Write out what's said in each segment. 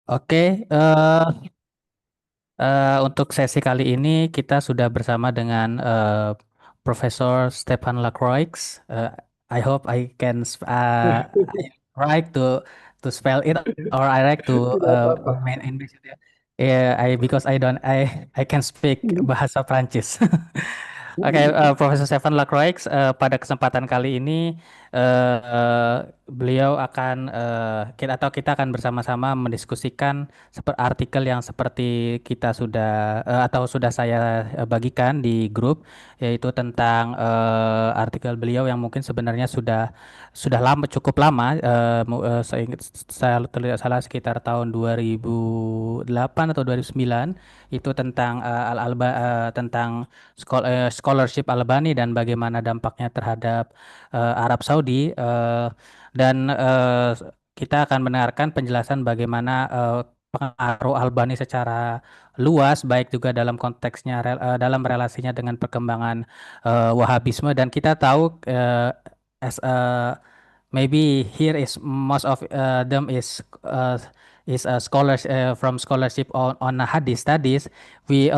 Oke, untuk sesi kali ini kita sudah bersama dengan Profesor Stéphane Lacroix. I hope I can I right to spell it or I like to Tidak apa-apa. main English. Yeah, because I can speak Mhm. bahasa Prancis. Oke, Mhm. Profesor Stéphane Lacroix, pada kesempatan kali ini beliau akan kita akan bersama-sama mendiskusikan artikel yang seperti kita sudah atau sudah saya bagikan di grup, yaitu tentang artikel beliau yang mungkin sebenarnya sudah lama, cukup lama, saya tidak salah sekitar tahun 2008 atau 2009, itu tentang tentang scholarship Albani dan bagaimana dampaknya terhadap Arab Saudi, dan kita akan mendengarkan penjelasan bagaimana pengaruh Albani secara luas, baik juga dalam konteksnya dalam relasinya dengan perkembangan Wahabisme. Dan kita tahu as maybe here is most of them is scholars from scholarship on Hadith Studies. We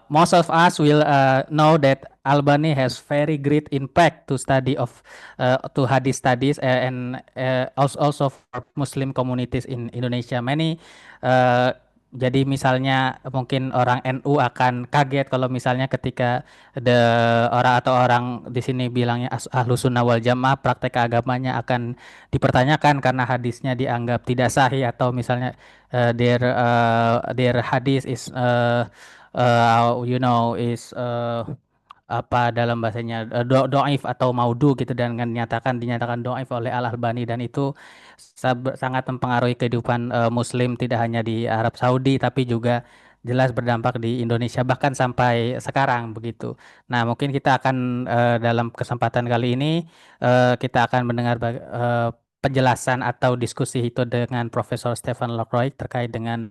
most of us will know that Albany has very great impact to study of to Hadith Studies, and also for Muslim communities in Indonesia. Jadi misalnya mungkin orang NU akan kaget kalau misalnya ketika the orang atau orang di sini bilangnya Ahlus Sunnah wal Jamaah, praktek agamanya akan dipertanyakan karena hadisnya dianggap tidak sahih, atau misalnya their hadis is is apa dalam bahasanya doif atau maudhu gitu, dan dinyatakan doif oleh Al-Albani, dan itu sangat mempengaruhi kehidupan Muslim tidak hanya di Arab Saudi tapi juga jelas berdampak di Indonesia bahkan sampai sekarang begitu. Nah, mungkin kita akan dalam kesempatan kali ini kita akan mendengar penjelasan atau diskusi itu dengan Profesor Stéphane Lacroix terkait dengan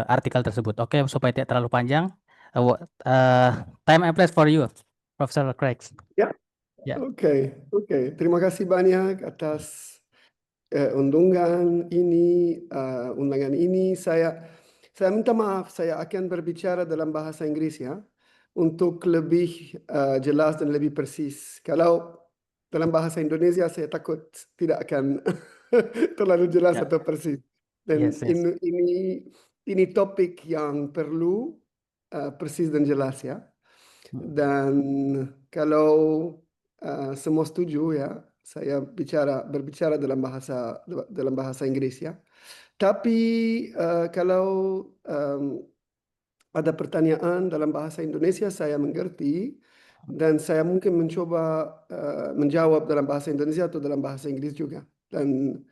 artikel tersebut. Oke, supaya tidak terlalu panjang. Time and place for you, Professor Craig. Ya, Ya, oke, oke. Terima kasih banyak atas undangan ini. Saya minta maaf, saya akan berbicara dalam bahasa Inggris ya, untuk lebih jelas dan lebih persis. Kalau dalam bahasa Indonesia saya takut tidak akan terlalu jelas ya, atau persis. Dan yes, yes. ini topik yang perlu persis dan jelas ya. Hmm, Dan kalau semua setuju ya, saya berbicara dalam bahasa Inggris ya. Tapi kalau ada pertanyaan dalam bahasa Indonesia, saya mengerti dan saya mungkin mencoba menjawab dalam bahasa Indonesia atau dalam bahasa Inggris juga. Dan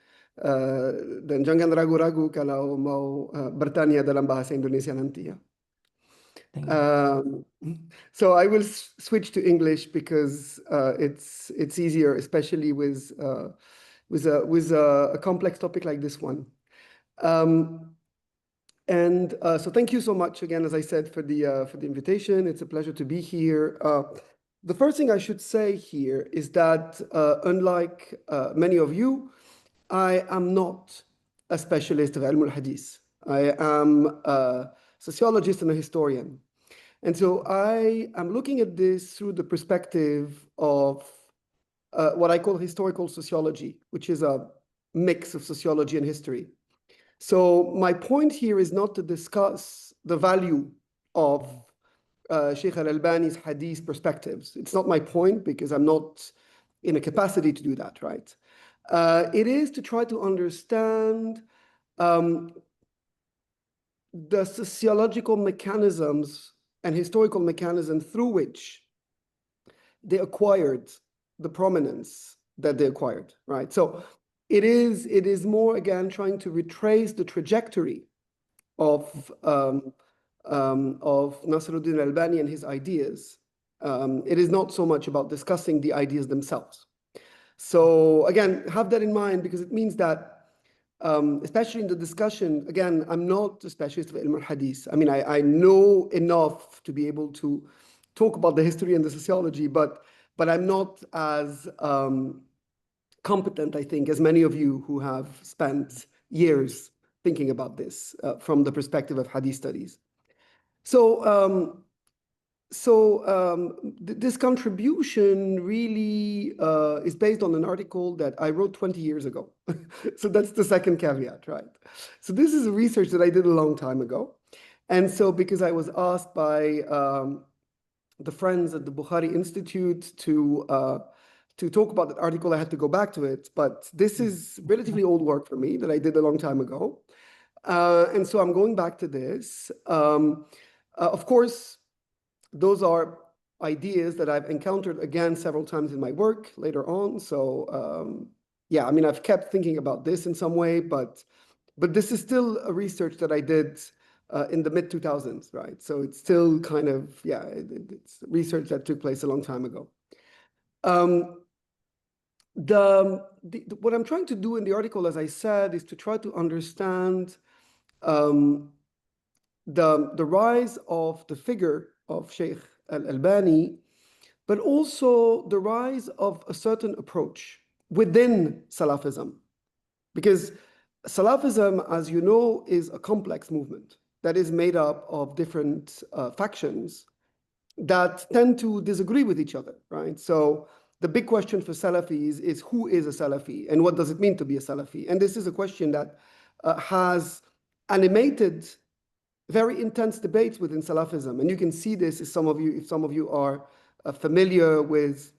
jangan ragu-ragu kalau mau bertanya dalam bahasa Indonesia nanti ya. thank you. Um, so I will switch to English because it's easier, especially with a complex topic like this one. Um, so thank you so much again, as I said, for the invitation. It's a pleasure to be here. The first thing I should say here is that unlike many of you, I am not a specialist of ilm al-hadith. I am a sociologist and a historian. And so I am looking at this through the perspective of what I call historical sociology, which is a mix of sociology and history. So my point here is not to discuss the value of Sheikh al-Albani's hadith perspectives. It's not my point because I'm not in a capacity to do that, right? It is to try to understand the sociological mechanisms and historical mechanism through which they acquired the prominence that they acquired, right? So it is more, again, trying to retrace the trajectory of Nasiruddin al-Albani and his ideas. It is not so much about discussing the ideas themselves. So again, have that in mind, because it means that especially in the discussion, again, I'm not a specialist of ilm al-hadith. I mean, I know enough to be able to talk about the history and the sociology, but I'm not as competent, I think, as many of you who have spent years thinking about this from the perspective of Hadith studies. So, this contribution really is based on an article that I wrote 20 years ago. So that's the second caveat, right? So this is research that I did a long time ago. And so because I was asked by the friends at the Bukhari Institute to talk about that article, I had to go back to it. But this is relatively old work for me that I did a long time ago. And so I'm going back to this. Of course, those are ideas that I've encountered again several times in my work later on. So yeah, I mean, I've kept thinking about this in some way, but this is still a research that I did in the mid-2000s, right? So it's still kind of, yeah, it's research that took place a long time ago. What I'm trying to do in the article, as I said, is to try to understand the rise of the figure of Sheikh al-Albani, but also the rise of a certain approach within Salafism. Because Salafism, as you know, is a complex movement that is made up of different factions that tend to disagree with each other, right? So the big question for Salafis is who is a Salafi and what does it mean to be a Salafi? And this is a question that has animated very intense debates within Salafism. And you can see this if some of you are familiar with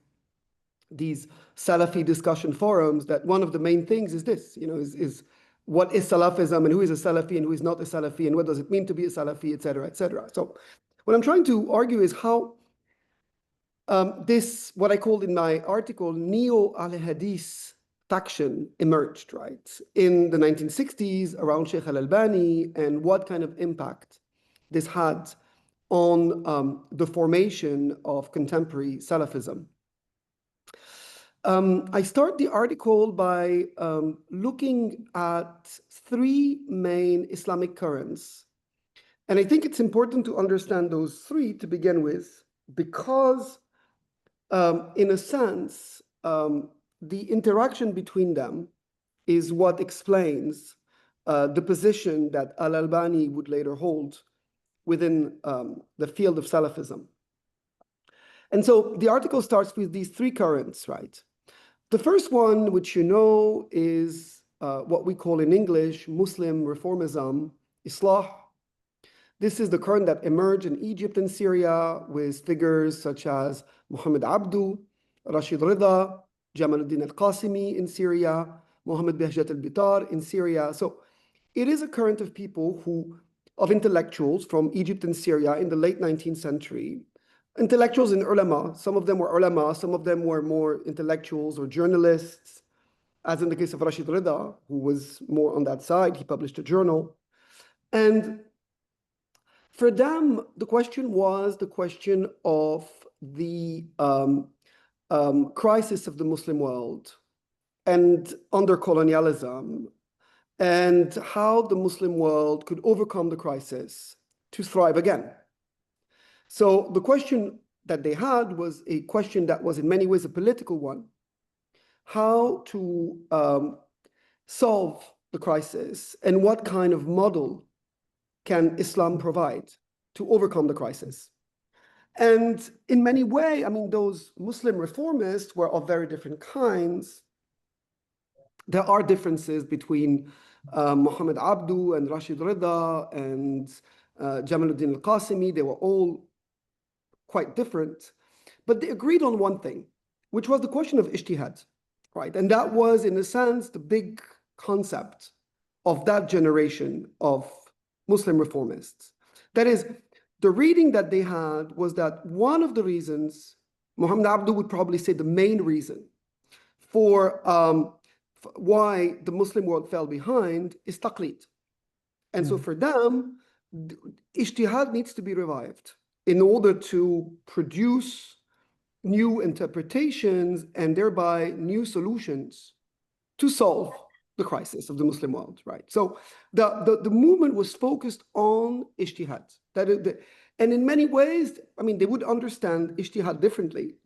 these Salafi discussion forums, that one of the main things is this, is what is Salafism and who is a Salafi and who is not a Salafi and what does it mean to be a Salafi, et cetera, et cetera. So what I'm trying to argue is how this, what I called in my article, neo-al-Hadith faction emerged, right, in the 1960s around Sheikh al-Albani, and what kind of impact this had on the formation of contemporary Salafism. I start the article by looking at three main Islamic currents. And I think it's important to understand those three to begin with, because in a sense, the interaction between them is what explains the position that al-Albani would later hold within the field of Salafism. And so the article starts with these three currents, right? The first one, which you know, is what we call in English Muslim reformism, Islah. This is the current that emerged in Egypt and Syria with figures such as Muhammad Abdu, Rashid Rida, Jamaluddin al-Qasimi in Syria, Muhammad Behjat al-Bitar in Syria. So it is a current of people of intellectuals from Egypt and Syria in the late 19th century. Intellectuals and ulama, some of them were ulama, some of them were more intellectuals or journalists, as in the case of Rashid Rida, who was more on that side. He published a journal. And for them, the question was the question of the crisis of the Muslim world and under colonialism, and how the Muslim world could overcome the crisis to thrive again. So the question that they had was a question that was in many ways a political one: how to solve the crisis, and what kind of model can Islam provide to overcome the crisis? And in many ways, I mean, those Muslim reformists were of very different kinds. There are differences between Muhammad Abdu and Rashid Rida and Jamaluddin al-Qasimi. They were all quite different, but they agreed on one thing, which was the question of ijtihad, right? And that was, in a sense, the big concept of that generation of Muslim reformists. That is, the reading that they had was that one of the reasons, Muhammad Abdu would probably say the main reason for why the Muslim world fell behind, is taqlid. And so for them, ijtihad needs to be revived in order to produce new interpretations and thereby new solutions to solve the crisis of the Muslim world, right? So the movement was focused on ijtihad. And in many ways, I mean, they would understand ijtihad differently.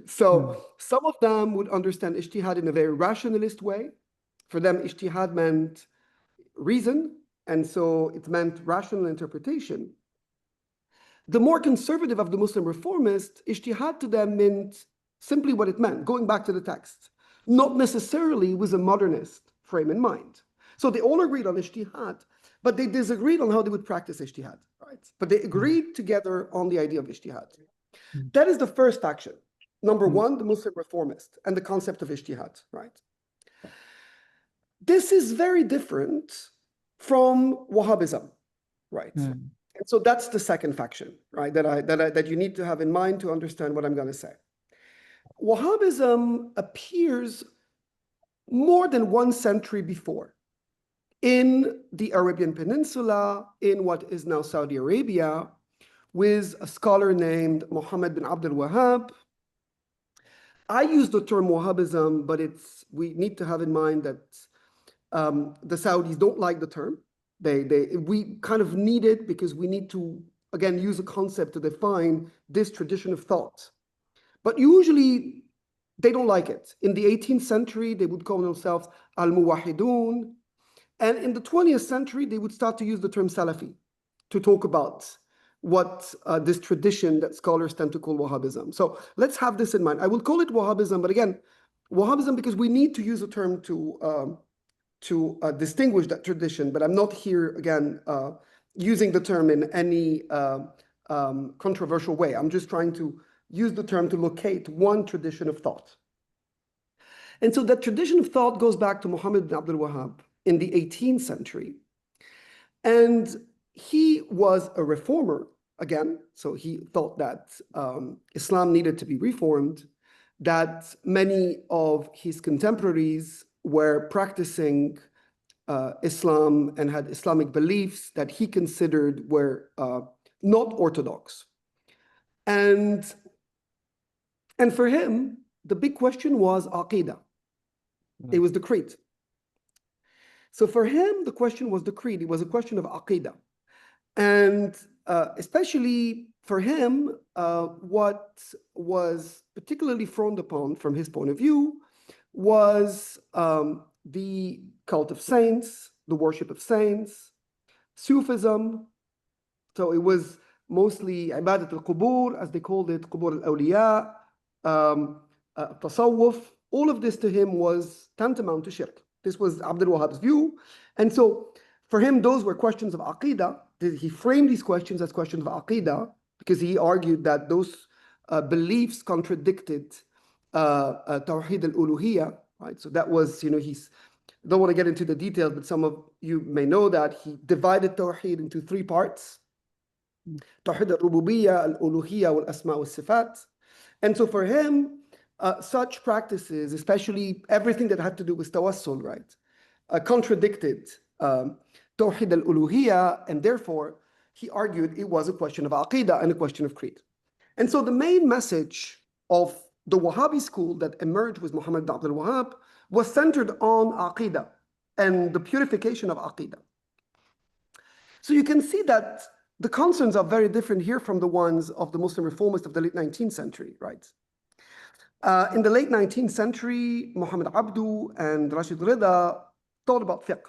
So some of them would understand ijtihad in a very rationalist way. For them, ijtihad meant reason, and so it meant rational interpretation. The more conservative of the Muslim reformists, ijtihad to them meant simply what it meant, going back to the text, not necessarily with a modernist frame in mind. So they all agreed on ijtihad, but they disagreed on how they would practice ijtihad, right? But they agreed together on the idea of ijtihad. That is the first faction. Number one, the Muslim reformist and the concept of ijtihad, right? This is very different from Wahhabism, right? And so that's the second faction, right? That you need to have in mind to understand what I'm going to say. Wahhabism appears more than 1 century before in the Arabian Peninsula, in what is now Saudi Arabia, with a scholar named Muhammad bin Abdul Wahhab. I use the term Wahhabism, but we need to have in mind that the Saudis don't like the term. We kind of need it because we need to, again, use a concept to define this tradition of thought. But usually they don't like it. In the 18th century, they would call themselves al-Muwahidun. And in the 20th century, they would start to use the term Salafi to talk about what this tradition that scholars tend to call Wahhabism. So let's have this in mind. I will call it Wahhabism, but again, Wahhabism because we need to use a term to distinguish that tradition, but I'm not here, again, using the term in any controversial way. I'm just trying to use the term to locate one tradition of thought. And so that tradition of thought goes back to Muhammad bin Abdul Wahhab in the 18th century. And he was a reformer, again, so he thought that Islam needed to be reformed, that many of his contemporaries were practicing Islam and had Islamic beliefs that he considered were not orthodox. And for him, the big question was Aqidah. It was the creed. So for him, the question was the creed. It was a question of Aqidah. And especially for him, what was particularly frowned upon from his point of view was the cult of saints, the worship of saints, Sufism. So it was mostly Ibadat al-Qubur, as they called it, Qubur al-Awliya, Tasawwuf. All of this to him was tantamount to shirk. This was Abdul Wahhab's view. And so for him, those were questions of Aqidah. He framed these questions as questions of Aqidah because he argued that those beliefs contradicted Tawheed al-Uluhiyya, right? So that was, don't want to get into the details, but some of you may know that he divided Tawheed into 3 parts. Tawheed al-Rububiyyah, al-Uluhiyya, wal-Asma wal-Sifat. And so for him, such practices, especially everything that had to do with tawassul, right, contradicted Tawheed al-Uluhiyya, and therefore he argued it was a question of Aqidah and a question of creed. And so the main message of the Wahhabi school that emerged with Muhammad bin Abdul Wahhab was centered on Aqidah and the purification of Aqidah. So you can see that the concerns are very different here from the ones of the Muslim reformists of the late 19th century, right? In the late 19th century, Muhammad Abdu and Rashid Rida thought about fiqh.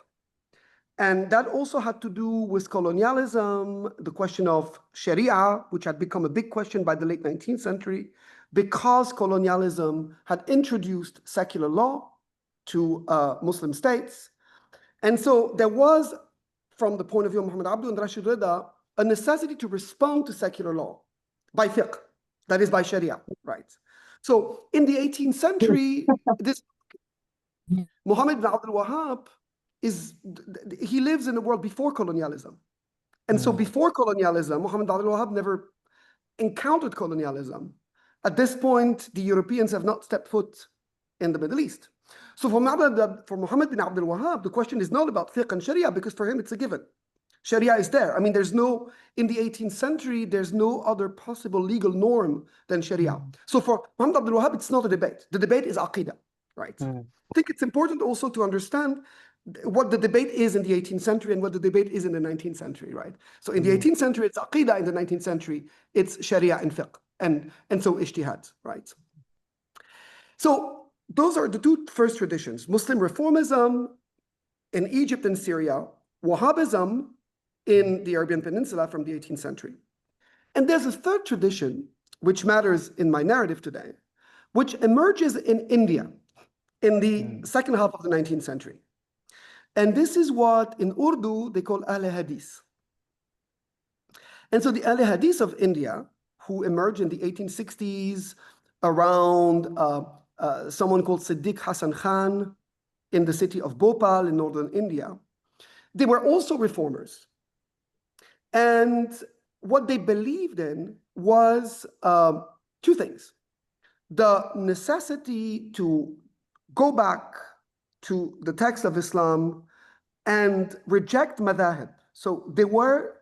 And that also had to do with colonialism, the question of Sharia, which had become a big question by the late 19th century, because colonialism had introduced secular law to Muslim states. And so there was, from the point of view of Muhammad Abdu and Rashid Rida, a necessity to respond to secular law by fiqh, that is by Sharia, right? So in the 18th century, Muhammad bin Abdul Wahhab he lives in a world before colonialism. And so before colonialism, Muhammad bin Abdul Wahhab never encountered colonialism. At this point, the Europeans have not stepped foot in the Middle East. So for Muhammad bin Abdul Wahhab, the question is not about fiqh and Sharia, because for him it's a given. Sharia is there. I mean, in the 18th century, there's no other possible legal norm than Sharia. So for Muhammad Abdul Wahhab, it's not a debate. The debate is Aqidah, right? I think it's important also to understand what the debate is in the 18th century and what the debate is in the 19th century, right? So in the 18th century, it's Aqidah. In the 19th century, it's Sharia and fiqh, and so ijtihad, right? So those are the 2 first traditions, Muslim reformism in Egypt and Syria, Wahhabism in the Arabian Peninsula from the 18th century. And there's a third tradition, which matters in my narrative today, which emerges in India in the second half of the 19th century. And this is what in Urdu they call al-Hadith. And so the al-Hadith of India, who emerged in the 1860s around someone called Siddiq Hasan Khan in the city of Bhopal in northern India, they were also reformers. And what they believed in was two things: the necessity to go back to the text of Islam and reject madhahib. So they were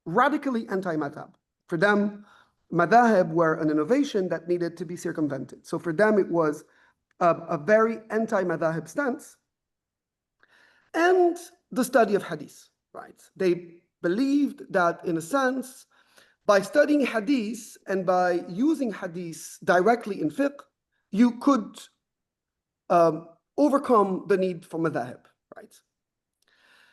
radically anti-madhab. For them, madhahib were an innovation that needed to be circumvented. So for them, it was a very anti-madhahib stance. And the study of hadith, right? They believed that, in a sense, by studying hadith and by using hadith directly in fiqh, you could overcome the need for madhahib, right?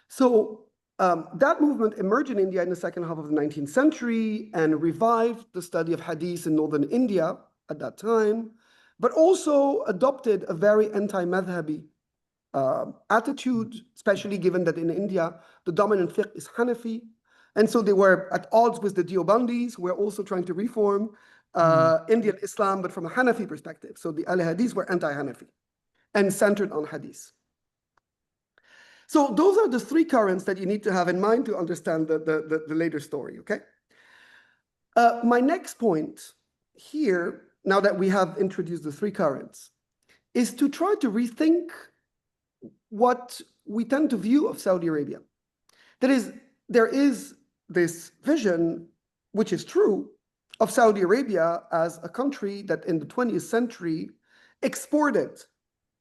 So that movement emerged in India in the second half of the 19th century and revived the study of hadith in northern India at that time, but also adopted a very anti-madhabi attitude, especially given that in India, the dominant fiqh is Hanafi. And so they were at odds with the Deobandis, who were also trying to reform Indian Islam, but from a Hanafi perspective. So the al-Hadith were anti-Hanafi and centered on hadith. So those are the three currents that you need to have in mind to understand the later story, okay? My next point here, now that we have introduced the three currents, is to try to rethink what we tend to view of Saudi Arabia. That is, there is this vision, which is true, of Saudi Arabia as a country that in the 20th century exported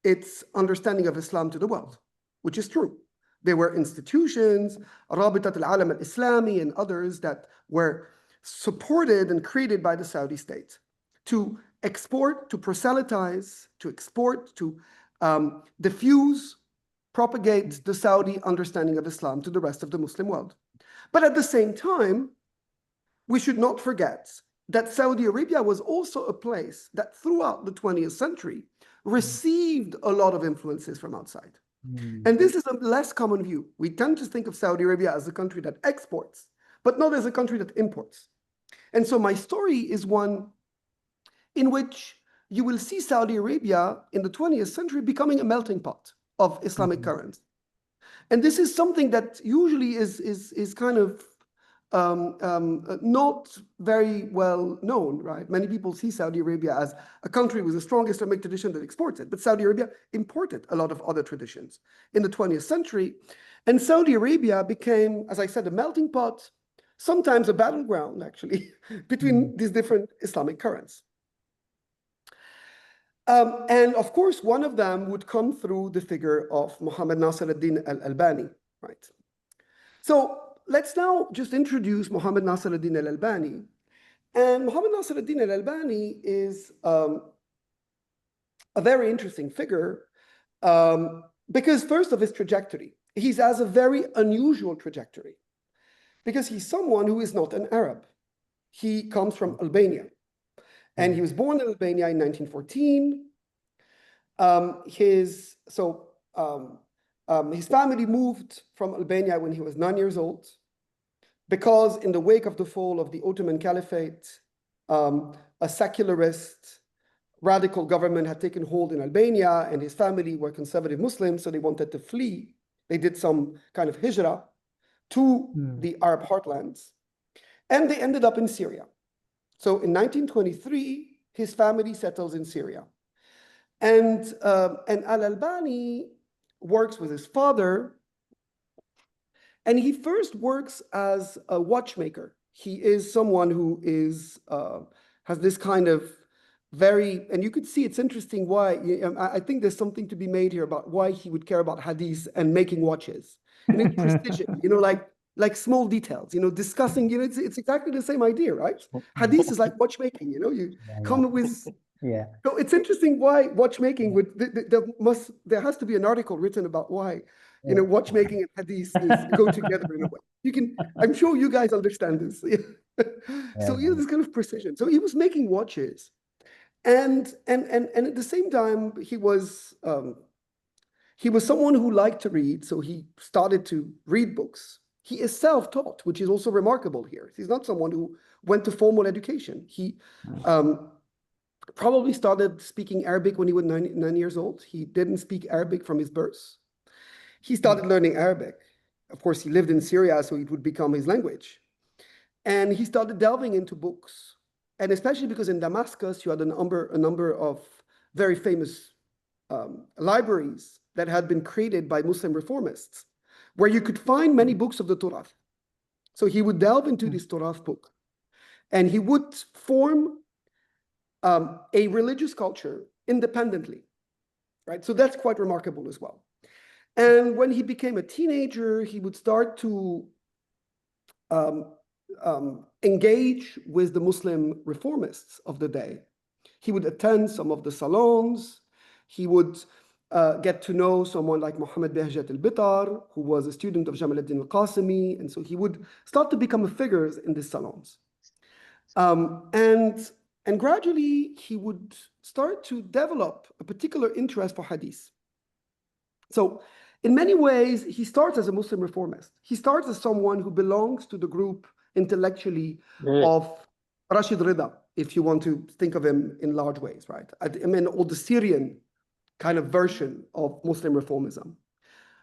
its understanding of Islam to the world, which is true. There were institutions, Rabitat al-Alam al-Islami and others that were supported and created by the Saudi state to export, to proselytize, to export, to diffuse, propagate the Saudi understanding of Islam to the rest of the Muslim world. But at the same time, we should not forget that Saudi Arabia was also a place that throughout the 20th century received a lot of influences from outside. And this is a less common view. We tend to think of Saudi Arabia as a country that exports, but not as a country that imports. And so my story is one in which you will see Saudi Arabia in the 20th century becoming a melting pot of Islamic currents. And this is something that usually is kind of not very well known, right? Many people see Saudi Arabia as a country with a strong Islamic tradition that exports it, but Saudi Arabia imported a lot of other traditions in the 20th century. And Saudi Arabia became, as I said, a melting pot, sometimes a battleground, actually, between these different Islamic currents. And of course, one of them would come through the figure of Muhammad Nasir al-Din al-Albani, right? So let's now just introduce Muhammad Nasir al-Din al-Albani. And Muhammad Nasir al-Din al-Albani is a very interesting figure because first of his trajectory, he has a very unusual trajectory because he's someone who is not an Arab. He comes from Albania. And he was born in Albania in 1914. His family moved from Albania when he was 9 years old because in the wake of the fall of the Ottoman Caliphate, a secularist radical government had taken hold in Albania and his family were conservative Muslims, so they wanted to flee. They did some kind of hijrah to the Arab heartlands and they ended up in Syria. So in 1923, his family settles in Syria. And al-Albani works with his father, and he first works as a watchmaker. He is someone who is has this kind of very, and you could see it's interesting why, I think there's something to be made here about why he would care about hadith and making watches. And it's precision, like small details, discussing, it's exactly the same idea, right? Hadith is like watchmaking, you come with, so it's interesting why watchmaking would, there has to be an article written about why watchmaking and hadith go together in a way. I'm sure you guys understand this. So this kind of precision. So he was making watches, and at the same time he was someone who liked to read. So he started to read books. He is self-taught, which is also remarkable here. He's not someone who went to formal education. He probably started speaking Arabic when he was 9 years old. He didn't speak Arabic from his birth. He started learning Arabic. Of course, he lived in Syria, so it would become his language. And he started delving into books. And especially because in Damascus, you had a number of very famous libraries that had been created by Muslim reformists, where you could find many books of the Turath. So he would delve into this Turath book, and he would form a religious culture independently, right? So that's quite remarkable as well. And when he became a teenager, he would start to engage with the Muslim reformists of the day. He would attend some of the salons. He would get to know someone like Muhammad Behjat al-Bitar, who was a student of Jamal ad-Din al-Qasimi. And so he would start to become a figure in these salons. And gradually, he would start to develop a particular interest for hadith. So in many ways, he starts as a Muslim reformist. He starts as someone who belongs to the group intellectually of Rashid Rida, if you want to think of him in large ways, right? I mean, or the Syrian kind of version of Muslim reformism.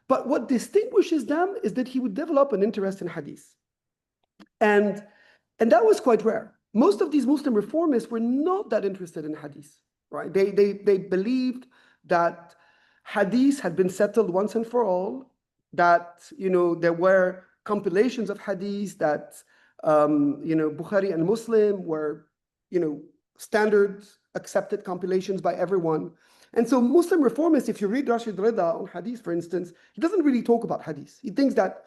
But what distinguishes them is that he would develop an interest in hadith. And that was quite rare. Most of these Muslim reformists were not that interested in hadith, right? They believed that hadith had been settled once and for all, that there were compilations of hadith, that Bukhari and Muslim were standard accepted compilations by everyone. And so Muslim reformists, if you read Rashid Rida on hadith, for instance, he doesn't really talk about hadith. He thinks that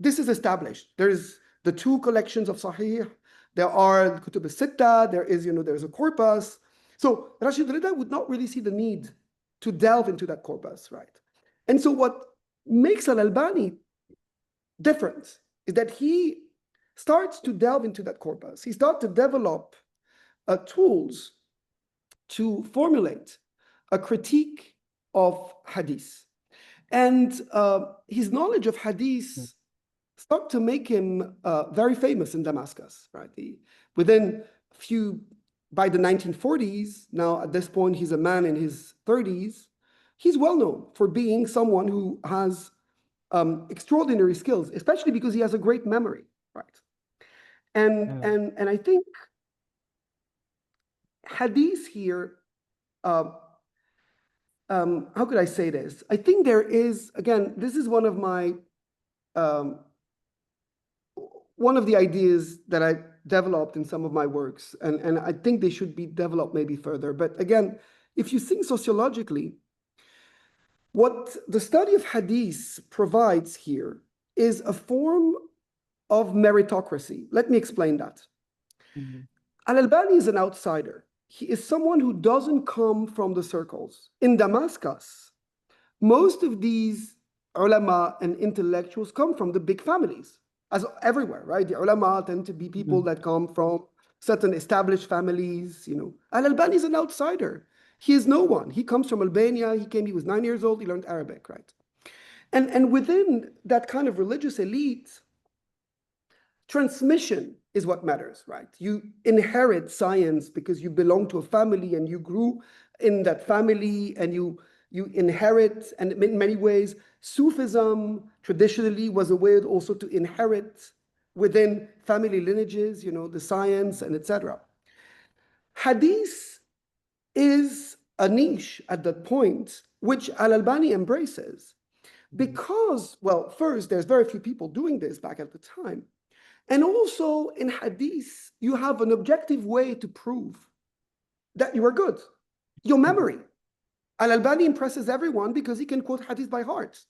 this is established. There's the 2 collections of Sahih. There are Kutub al-Sitta. There's a corpus. So Rashid Rida would not really see the need to delve into that corpus, right? And so what makes al-Albani different is that he starts to delve into that corpus. He starts to develop tools to formulate a critique of hadith. And his knowledge of hadith started to make him very famous in Damascus, right? By the 1940s, now at this point, he's a man in his 30s, he's well known for being someone who has extraordinary skills, especially because he has a great memory, right? And I think hadith here, how could I say this? I think there is, again, this is one of the ideas that I developed in some of my works, and I think they should be developed maybe further. But again, if you think sociologically, what the study of hadith provides here is a form of meritocracy. Let me explain that. Al-Albani is an outsider. He is someone who doesn't come from the circles. In Damascus, most of these ulama and intellectuals come from the big families, as everywhere, right? The ulama tend to be people that come from certain established families. Al-Albani is an outsider. He is no one. He comes from Albania. He was 9 years old. He learned Arabic, right? And within that kind of religious elite, transmission is what matters, right? You inherit science because you belong to a family and you grew in that family, and you inherit. And in many ways, Sufism traditionally was a way also to inherit within family lineages, the science and etc. Hadith is a niche at that point, which al-Albani embraces because, well, first, there's very few people doing this back at the time. And also in hadith, you have an objective way to prove that you are good. Your memory. Al-Albani impresses everyone because he can quote hadith by heart.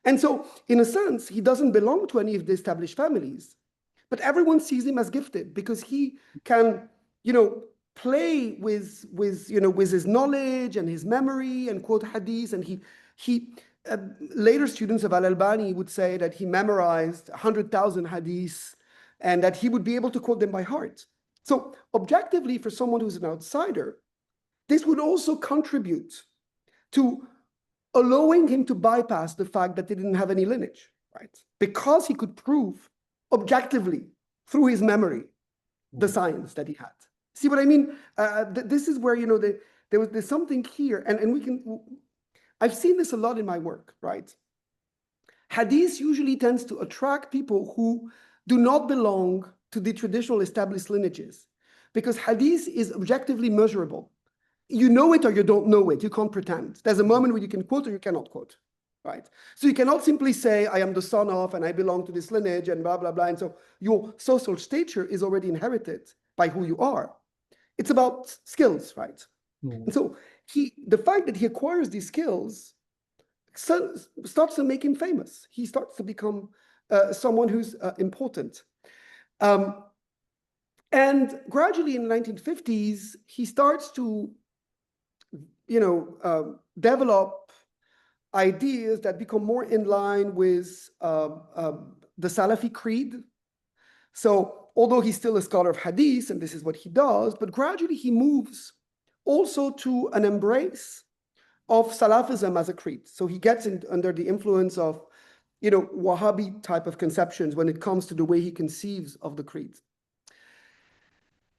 And so, in a sense, he doesn't belong to any of the established families, but everyone sees him as gifted because he can, play with his knowledge and his memory and quote hadith, and he later students of al-Albani would say that he memorized 100,000 hadiths and that he would be able to quote them by heart. So objectively, for someone who's an outsider, this would also contribute to allowing him to bypass the fact that they didn't have any lineage, right? Because he could prove objectively through his memory the science that he had. See what I mean? This is where, you know, there's something here, and we can, I've seen this a lot in my work, right? Hadith usually tends to attract people who do not belong to the traditional established lineages, because hadith is objectively measurable. You know it or you don't know it. You can't pretend. There's a moment where you can quote or you cannot quote, right? So you cannot simply say, I am the son of, and I belong to this lineage, and blah, blah, blah. And so your social stature is already inherited by who you are. It's about skills, right? And so the fact that he acquires these skills starts to make him famous. He starts to become someone who's important. And gradually in the 1950s, he starts to, you know, develop ideas that become more in line with the Salafi creed. So although he's still a scholar of hadith, and this is what he does, but gradually he moves also to an embrace of Salafism as a creed. So he gets under the influence of, you know, Wahhabi type of conceptions when it comes to the way he conceives of the creed.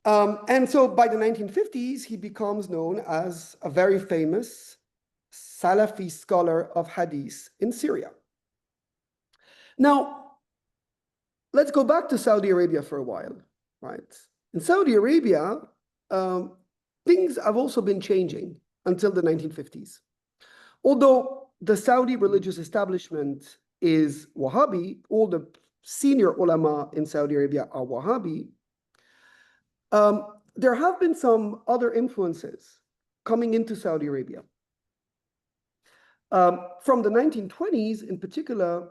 And so by the 1950s, he becomes known as a very famous Salafi scholar of hadith in Syria. Now, let's go back to Saudi Arabia for a while, right? In Saudi Arabia, things have also been changing until the 1950s. Although the Saudi religious establishment is Wahhabi, all the senior ulama in Saudi Arabia are Wahhabi, there have been some other influences coming into Saudi Arabia. From the 1920s, in particular,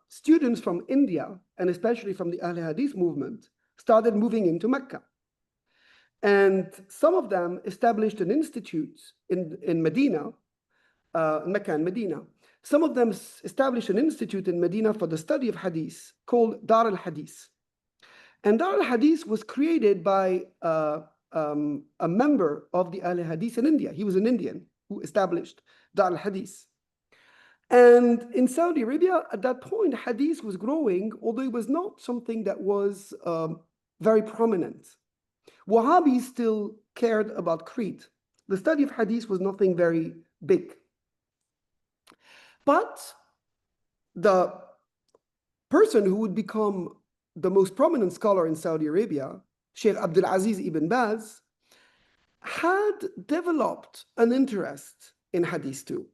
students from India, and especially from the Ahl Hadith movement, started moving into Mecca. And some of them established an institute in Medina, Mecca and Medina. Some of them established an institute in Medina for the study of hadith called Dar al-Hadith. And Dar al-Hadith was created by a member of the Ahl Hadith in India. He was an Indian who established Dar al-Hadith. And in Saudi Arabia, at that point, hadith was growing, although it was not something that was very prominent. Wahhabis still cared about creed. The study of hadith was nothing very big. But the person who would become the most prominent scholar in Saudi Arabia, Sheikh Abdul Aziz ibn Baz, had developed an interest in hadith too.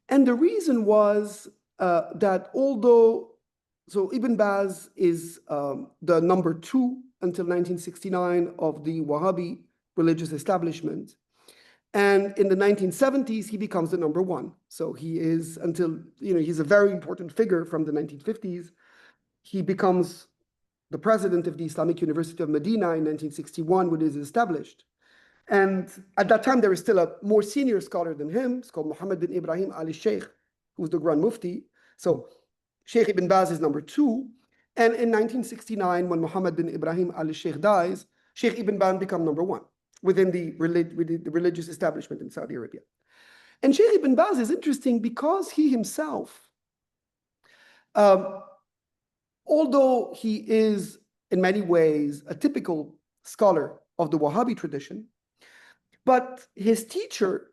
And the reason was that although, so Ibn Baz is the number 2 until 1969 of the Wahhabi religious establishment. And in the 1970s, he becomes the number 1. So he is until, you know, he's a very important figure from the 1950s. He becomes the president of the Islamic University of Medina in 1961 when it is established. And at that time, there is still a more senior scholar than him. It's called Muhammad bin Ibrahim al-Sheikh, who's the Grand Mufti. So Sheikh Ibn Baz is number 2. And in 1969, when Muhammad bin Ibrahim al-Sheikh dies, Sheikh Ibn Baz becomes number 1 within the religious establishment in Saudi Arabia. And Sheikh Ibn Baz is interesting because he himself, although he is in many ways a typical scholar of the Wahhabi tradition, but his teacher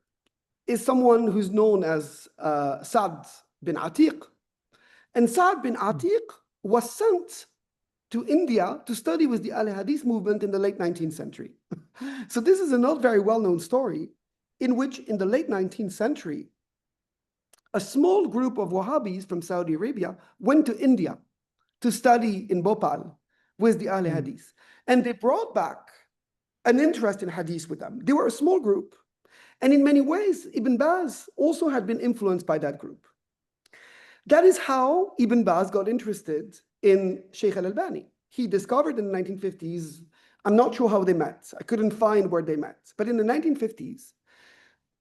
is someone who's known as Sa'd bin Atiq. And Sa'd bin Atiq was sent to India to study with the Ahl Hadith movement in the late 19th century. So this is a not very well-known story in which in the late 19th century, a small group of Wahhabis from Saudi Arabia went to India to study in Bhopal with the Ahl Hadith. And they brought back an interest in hadith with them. They were a small group. And in many ways, Ibn Baz also had been influenced by that group. That is how Ibn Baz got interested in Sheikh al-Albani. He discovered in the 1950s, I'm not sure how they met. I couldn't find where they met. But in the 1950s,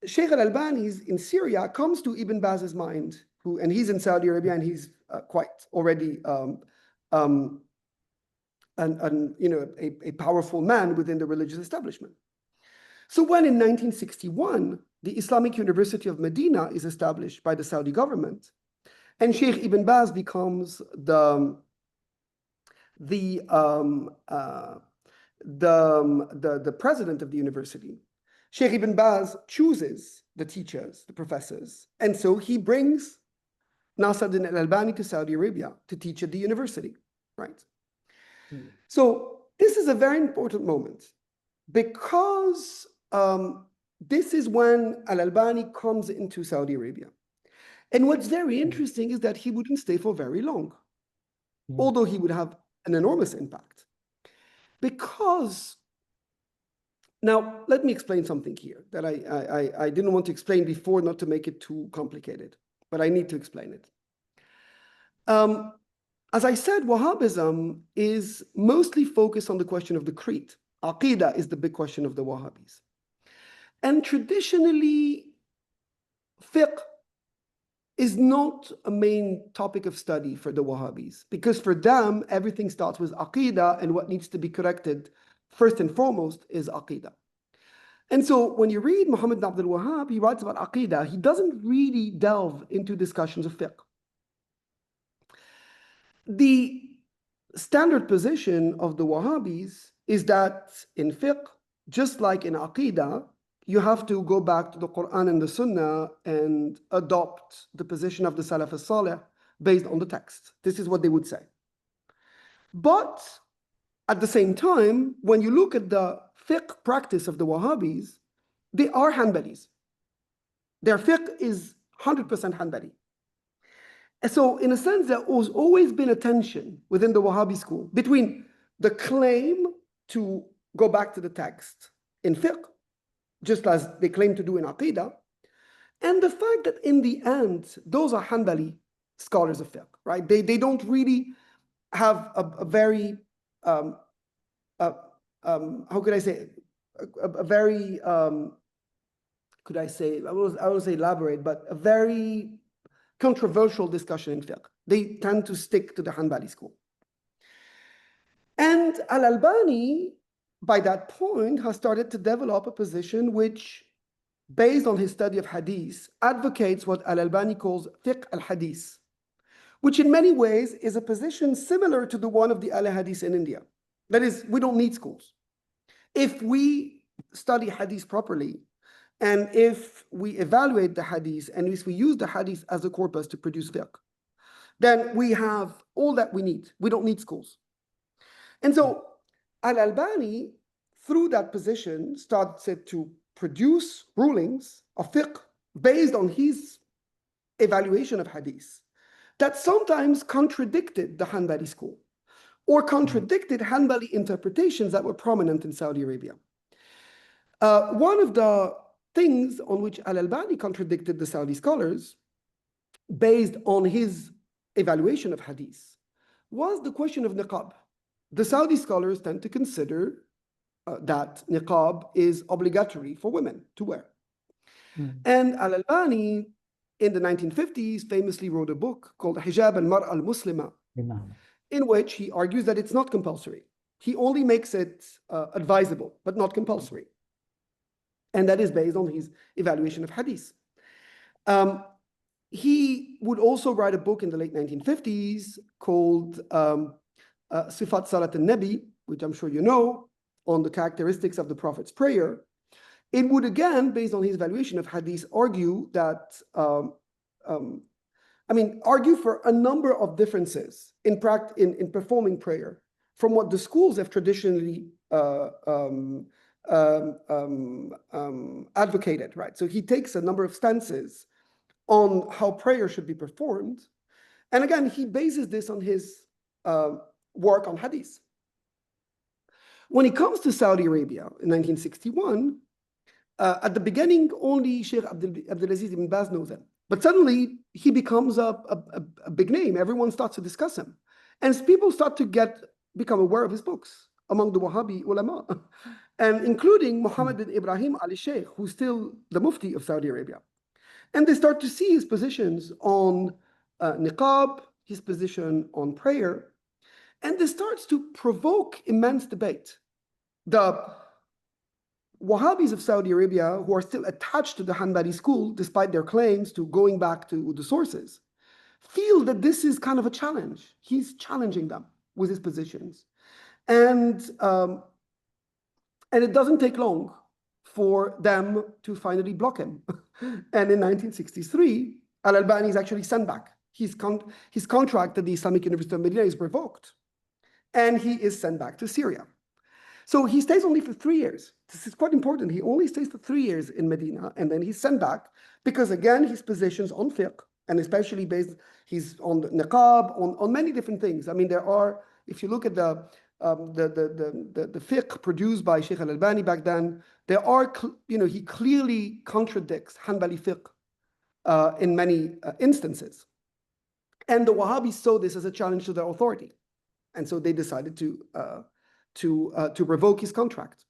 Sheikh al-Albani in Syria comes to Ibn Baz's mind, and he's in Saudi Arabia, and he's quite already a powerful man within the religious establishment. So when in 1961, the Islamic University of Medina is established by the Saudi government, and Sheikh Ibn Baz becomes the president of the university, Sheikh Ibn Baz chooses the teachers, the professors, and so he brings Nasir al-Albani to Saudi Arabia to teach at the university, right? So this is a very important moment because this is when al-Albani comes into Saudi Arabia. And what's very interesting is that he wouldn't stay for very long, although he would have an enormous impact. Because, now let me explain something here that I didn't want to explain before, not to make it too complicated, but I need to explain it. As I said, Wahhabism is mostly focused on the question of the creed. Aqidah is the big question of the Wahhabis. And traditionally, fiqh is not a main topic of study for the Wahhabis, because for them, everything starts with Aqidah, and what needs to be corrected first and foremost is Aqidah. And so when you read Muhammad ibn Abdul Wahhab, he writes about Aqidah, he doesn't really delve into discussions of fiqh. The standard position of the Wahhabis is that in fiqh, just like in Aqidah, you have to go back to the Quran and the Sunnah and adopt the position of the Salaf as-Salih based on the text. This is what they would say. But at the same time, when you look at the fiqh practice of the Wahhabis, they are Hanbalis. Their fiqh is 100% Hanbali. And so in a sense, there has always been a tension within the Wahhabi school between the claim to go back to the text in fiqh, just as they claim to do in Aqidah, and the fact that in the end, those are Hanbali scholars of fiqh, right? They don't really have a very, how could I say, a very, could I say, I won't say elaborate, but a very controversial discussion in fiqh. They tend to stick to the Hanbali school. And al-Albani, by that point, has started to develop a position which, based on his study of hadith, advocates what al-Albani calls fiqh al-hadith, which in many ways is a position similar to the one of the al-hadith in India. That is, we don't need schools. If we study hadith properly, and if we evaluate the hadith, and if we use the hadith as a corpus to produce fiqh, then we have all that we need. We don't need schools. And so al-Albani, through that position, started to produce rulings of fiqh based on his evaluation of hadith that sometimes contradicted the Hanbali school or contradicted Hanbali interpretations that were prominent in Saudi Arabia. One of the things on which al-Albani contradicted the Saudi scholars based on his evaluation of hadith was the question of niqab. The Saudi scholars tend to consider that niqab is obligatory for women to wear. And al-Albani in the 1950s famously wrote a book called Hijab al-Mar'a al-Muslima, in which he argues that it's not compulsory. He only makes it advisable, but not compulsory. And that is based on his evaluation of hadith. He would also write a book in the late 1950s called Sifat Salat al-Nabi, which I'm sure you know, on the characteristics of the Prophet's prayer. It would again, based on his evaluation of hadith, argue that, argue for a number of differences in performing prayer from what the schools have traditionally advocated, right? So he takes a number of stances on how prayer should be performed. And again, he bases this on his work on hadith. When he comes to Saudi Arabia in 1961, at the beginning, only Sheikh Abdulaziz ibn Baz knows him. But suddenly, he becomes a big name. Everyone starts to discuss him. And people start to become aware of his books among the Wahhabi ulama. and including Muhammad bin Ibrahim al-Sheikh, who's still the Mufti of Saudi Arabia. And they start to see his positions on niqab, his position on prayer, and this starts to provoke immense debate. The Wahhabis of Saudi Arabia, who are still attached to the Hanbali school, despite their claims to going back to the sources, feel that this is kind of a challenge. He's challenging them with his positions. And it doesn't take long for them to finally block him. And in 1963, al-Albani is actually sent back. His contract at the Islamic University of Medina is revoked, and he is sent back to Syria. So he stays only for 3 years. This is quite important. He only stays for 3 years in Medina, and then he's sent back because, again, his positions on fiqh, and especially he's on the niqab, on many different things. I mean, there are, if you look at the fiqh produced by Sheikh al-Albani back then, there are, he clearly contradicts Hanbali fiqh in many instances. And the Wahhabis saw this as a challenge to their authority. And so they decided to revoke his contract.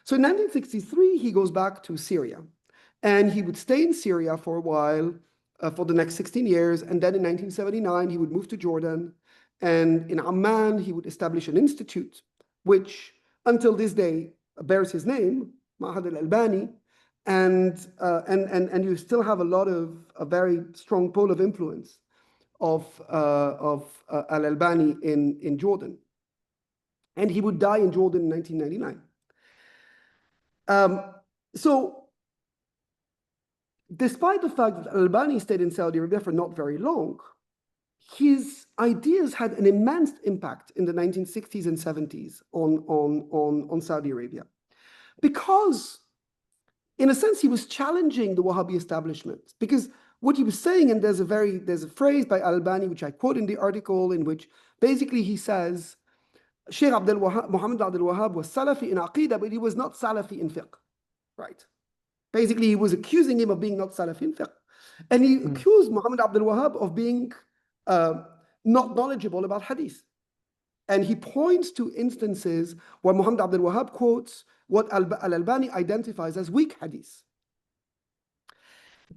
So in 1963, he goes back to Syria. And he would stay in Syria for a while, for the next 16 years. And then in 1979, he would move to Jordan. And in Amman, he would establish an institute, which until this day bears his name, Ma'had al-Albani. And you still have a very strong pole of influence of al-Albani in Jordan. And he would die in Jordan in 1999. So despite the fact that al-Albani stayed in Saudi Arabia for not very long, his ideas had an immense impact in the 1960s and 70s on Saudi Arabia. Because, in a sense, he was challenging the Wahhabi establishment. Because what he was saying, and there's a phrase by al-Albani, which I quote in the article, in which basically he says, Sheikh Muhammad Abdul Wahhab was Salafi in Aqidah, but he was not Salafi in fiqh, right? Basically, he was accusing him of being not Salafi in fiqh. And he accused Muhammad Abdul Wahhab of being not knowledgeable about hadith. And he points to instances where Muhammad Abdul Wahhab quotes what al-Albani identifies as weak hadith.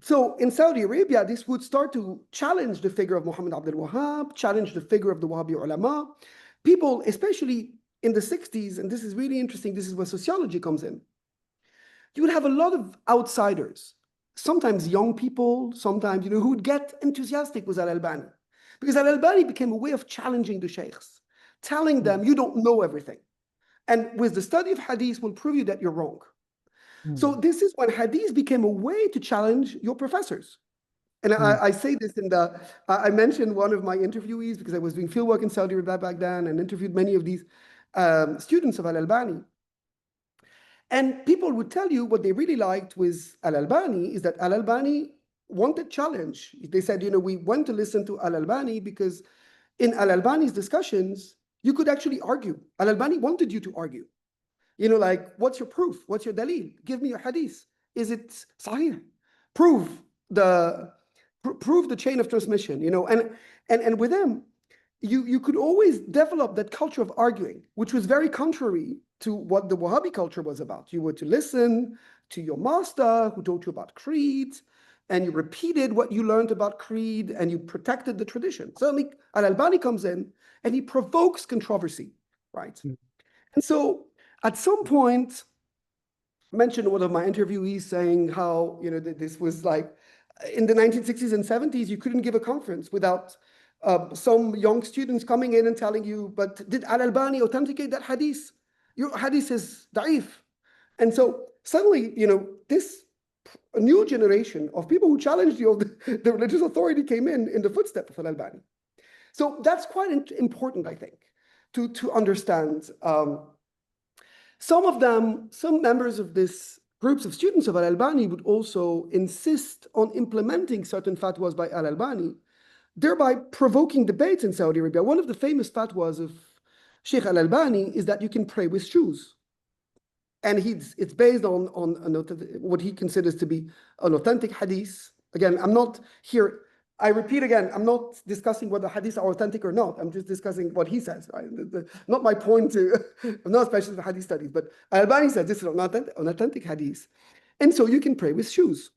So in Saudi Arabia, this would start to challenge the figure of Muhammad Abdul Wahhab, challenge the figure of the Wahhabi ulama. People, especially in the 60s, and this is really interesting, this is where sociology comes in. You would have a lot of outsiders, sometimes young people, sometimes, who would get enthusiastic with al-Albani. Because al-Albani became a way of challenging the sheikhs, telling them, you don't know everything. And with the study of hadith, will prove you that you're wrong. So this is when hadith became a way to challenge your professors. And I say this I mentioned one of my interviewees because I was doing fieldwork in Saudi Arabia back then and interviewed many of these students of al-Albani. And people would tell you what they really liked with al-Albani is that al-Albani wanted challenge. They said, we went to listen to al-Albani because in al-Albani's discussions, you could actually argue. Al-Albani wanted you to argue. Like, what's your proof? What's your dalil? Give me your hadith. Is it sahih? Prove the chain of transmission, and with them, you could always develop that culture of arguing, which was very contrary to what the Wahhabi culture was about. You were to listen to your master who taught you about creed, and you repeated what you learned about creed, and you protected the tradition. Certainly, al-Albani comes in, and he provokes controversy, right? And so, at some point, I mentioned one of my interviewees saying how, this was like, in the 1960s and 70s, you couldn't give a conference without some young students coming in and telling you, but did al-Albani authenticate that hadith? Your hadith is da'if. And so suddenly, this new generation of people who challenged the religious authority came in the footsteps of al-Albani. So that's quite important, I think, to understand. Some members of this groups of students of al-Albani would also insist on implementing certain fatwas by al-Albani, thereby provoking debates in Saudi Arabia. One of the famous fatwas of Sheikh al-Albani is that you can pray with shoes. And it's based on what he considers to be an authentic hadith. Again, I'm not here I repeat again, I'm not discussing whether hadiths are authentic or not. I'm just discussing what he says, right? Not my point to, I'm not a specialist in hadith studies, but al-Albani says this is an authentic hadith. And so you can pray with shoes.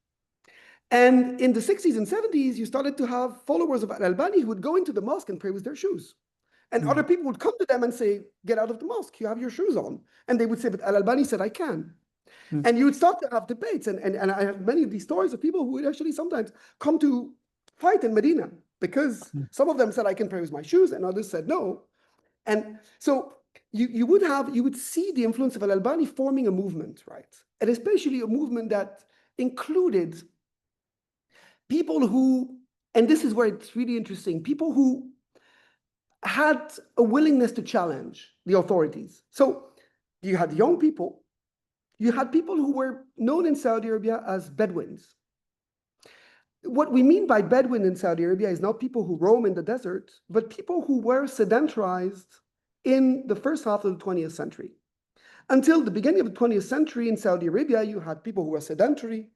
And in the 60s and 70s, you started to have followers of al-Albani who would go into the mosque and pray with their shoes. And other people would come to them and say, get out of the mosque, you have your shoes on. And they would say, but al-Albani said, I can. And you would start to have debates. And I have many of these stories of people who would actually sometimes come to fight in Medina because some of them said, I can pray with my shoes, and others said no. And so you would see the influence of al-Albani forming a movement, right? And especially a movement that included people who, and this is where it's really interesting, people who had a willingness to challenge the authorities. So you had young people, you had people who were known in Saudi Arabia as Bedouins. What we mean by Bedouin in Saudi Arabia is not people who roam in the desert, but people who were sedentarized in the first half of the 20th century. Until the beginning of the 20th century in Saudi Arabia, you had people who were sedentary.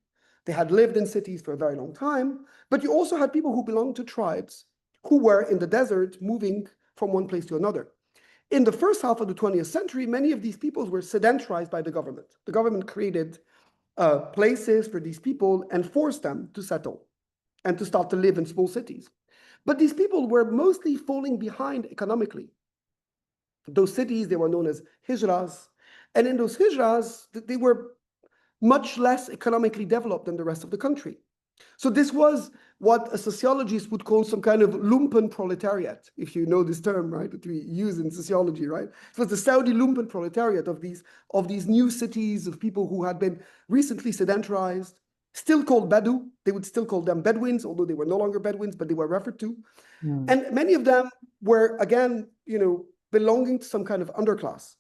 They had lived in cities for a very long time, but you also had people who belonged to tribes who were in the desert moving from one place to another. In the first half of the 20th century, many of these peoples were sedentarized by the government. The government created places for these people and forced them to settle and to start to live in small cities. But these people were mostly falling behind economically. Those cities, they were known as hijras. And in those hijras, they were much less economically developed than the rest of the country. So this was what a sociologist would call some kind of lumpen proletariat, if you know this term, right, that we use in sociology, right? So it's the Saudi lumpen proletariat of these new cities of people who had been recently sedentarized, still called Badu. They would still call them Bedouins, although they were no longer Bedouins, but they were referred to. And many of them were, again, belonging to some kind of underclass.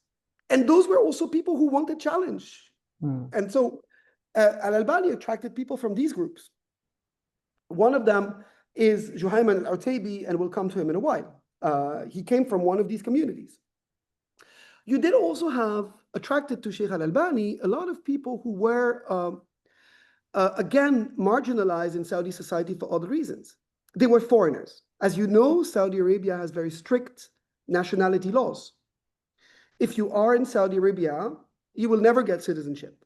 And those were also people who wanted challenge. And so al-Albani attracted people from these groups. One of them is Juhayman al-Utaybi, and we'll come to him in a while. He came from one of these communities. You did also have attracted to Sheikh al-Albani a lot of people who were, again, marginalized in Saudi society for other reasons. They were foreigners. As you know, Saudi Arabia has very strict nationality laws. If you are in Saudi Arabia, you will never get citizenship.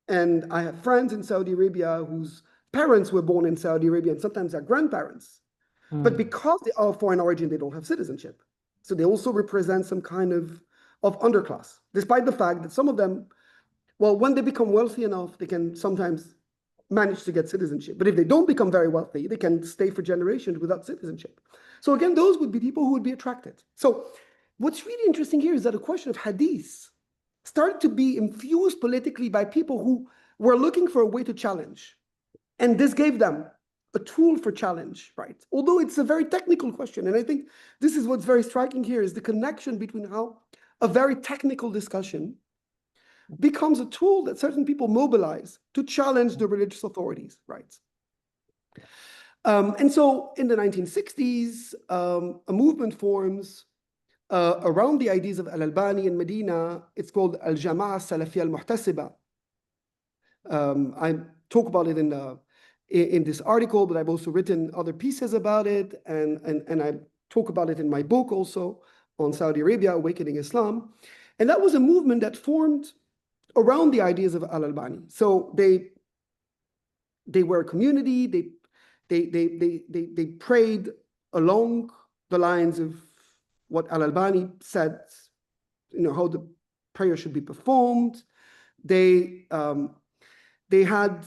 And I have friends in Saudi Arabia whose parents were born in Saudi Arabia, and sometimes their grandparents. But because they are of foreign origin, they don't have citizenship. So they also represent some kind of underclass, despite the fact that some of them, well, when they become wealthy enough, they can sometimes manage to get citizenship. But if they don't become very wealthy, they can stay for generations without citizenship. So again, those would be people who would be attracted. So what's really interesting here is that the question of hadith started to be infused politically by people who were looking for a way to challenge. And this gave them a tool for challenge, right? Although it's a very technical question. And I think this is what's very striking here is the connection between how a very technical discussion becomes a tool that certain people mobilize to challenge the religious authorities, right? And so in the 1960s, a movement forms around the ideas of al-Albani in Medina. It's called al-Jama'a Salafiyya al-Muhtasiba. I talk about it in this article, but I've also written other pieces about it, and I talk about it in my book also on Saudi Arabia, Awakening Islam. And that was a movement that formed around the ideas of al-Albani. So they were a community. They prayed along the lines of what al-Albani said, how the prayer should be performed. They had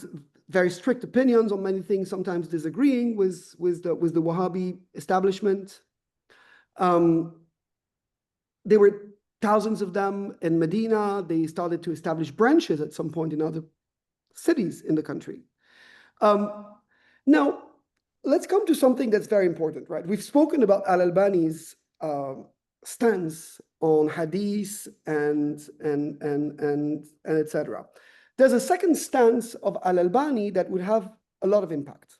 very strict opinions on many things, sometimes disagreeing with the Wahhabi establishment. There were thousands of them in Medina. They started to establish branches at some point in other cities in the country. Now, let's come to something that's very important, right? We've spoken about al-Albani's stance on hadith and etc. There's a second stance of al-Albani that would have a lot of impact,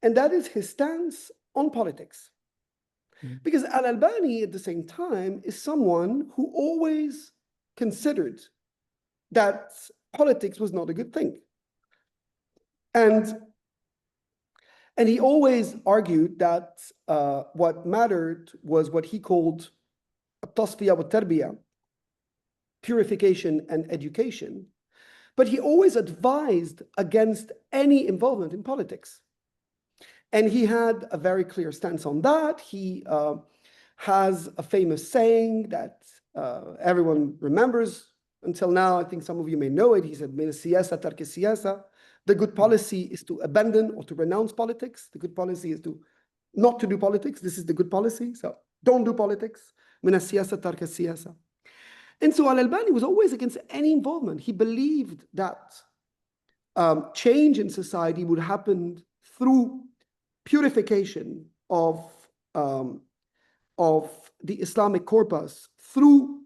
and that is his stance on politics. Because al-Albani, at the same time, is someone who always considered that politics was not a good thing. And And he always argued that what mattered was what he called التصفية والتربية, purification and education. But he always advised against any involvement in politics. And he had a very clear stance on that. He has a famous saying that everyone remembers until now. I think some of you may know it. He said, "من السياسة ترك السياسة." The good policy is to abandon or to renounce politics. The good policy is to not to do politics. This is the good policy. So don't do politics. من السياسة ترك السياسة. And so al-Albani was always against any involvement. He believed that change in society would happen through purification of the Islamic corpus through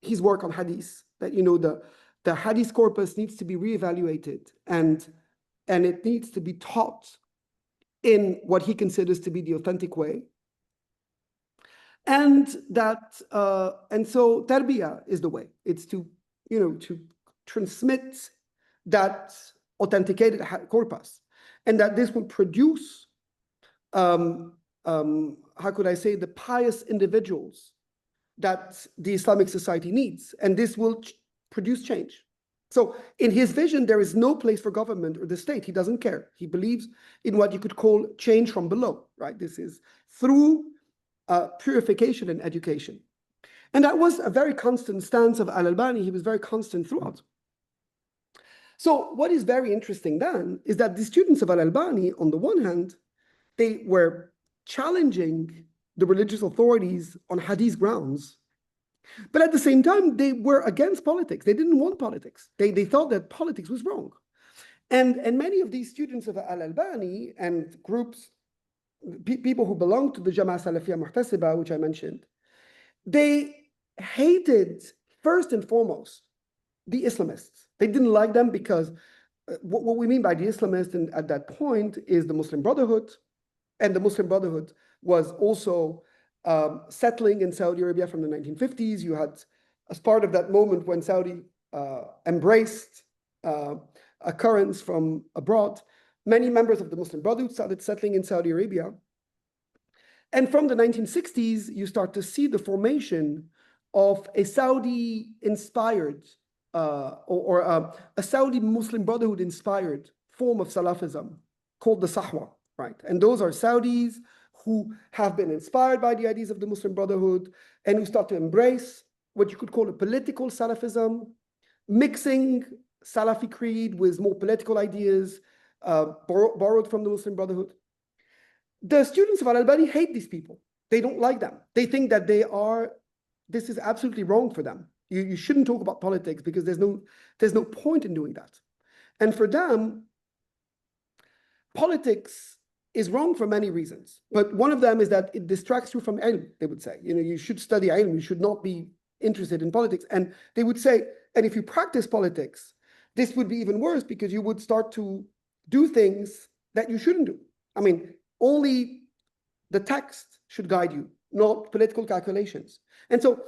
his work on hadith. That, you know, the hadith corpus needs to be reevaluated and it needs to be taught in what he considers to be the authentic way. And that and so tarbiyah is the way. It's to, you know, to transmit that authenticated corpus, and that this will produce how could I say, the pious individuals that the Islamic society needs, and this will produce change. So in his vision, there is no place for government or the state. He doesn't care. He believes in what you could call change from below, right? This is through purification and education. And that was a very constant stance of al-Albani. He was very constant throughout. So what is very interesting then is that the students of al-Albani, on the one hand, they were challenging the religious authorities on hadith grounds, but at the same time, they were against politics. They didn't want politics. They thought that politics was wrong. And many of these students of al-Albani and groups, people who belong to the Jama'a Salafiyya Muhtasiba, which I mentioned, they hated, first and foremost, the Islamists. They didn't like them because what we mean by the Islamists at that point is the Muslim Brotherhood. And the Muslim Brotherhood was also settling in Saudi Arabia from the 1950s. You had, as part of that moment when Saudi embraced currents from abroad, many members of the Muslim Brotherhood started settling in Saudi Arabia. And from the 1960s, you start to see the formation of a Saudi-inspired or a Saudi Muslim Brotherhood-inspired form of Salafism called the Sahwa, right? And those are Saudis who have been inspired by the ideas of the Muslim Brotherhood and who start to embrace what you could call a political Salafism, mixing Salafi creed with more political ideas borrowed from the Muslim Brotherhood. The students of al-Albani hate these people. They don't like them. They think that this is absolutely wrong for them. You shouldn't talk about politics because there's no point in doing that. And for them, politics is wrong for many reasons. But one of them is that it distracts you from ilm, they would say. You know, you should study ilm, you should not be interested in politics. And they would say, and if you practice politics, this would be even worse because you would start to do things that you shouldn't do. I mean, only the text should guide you, not political calculations. And so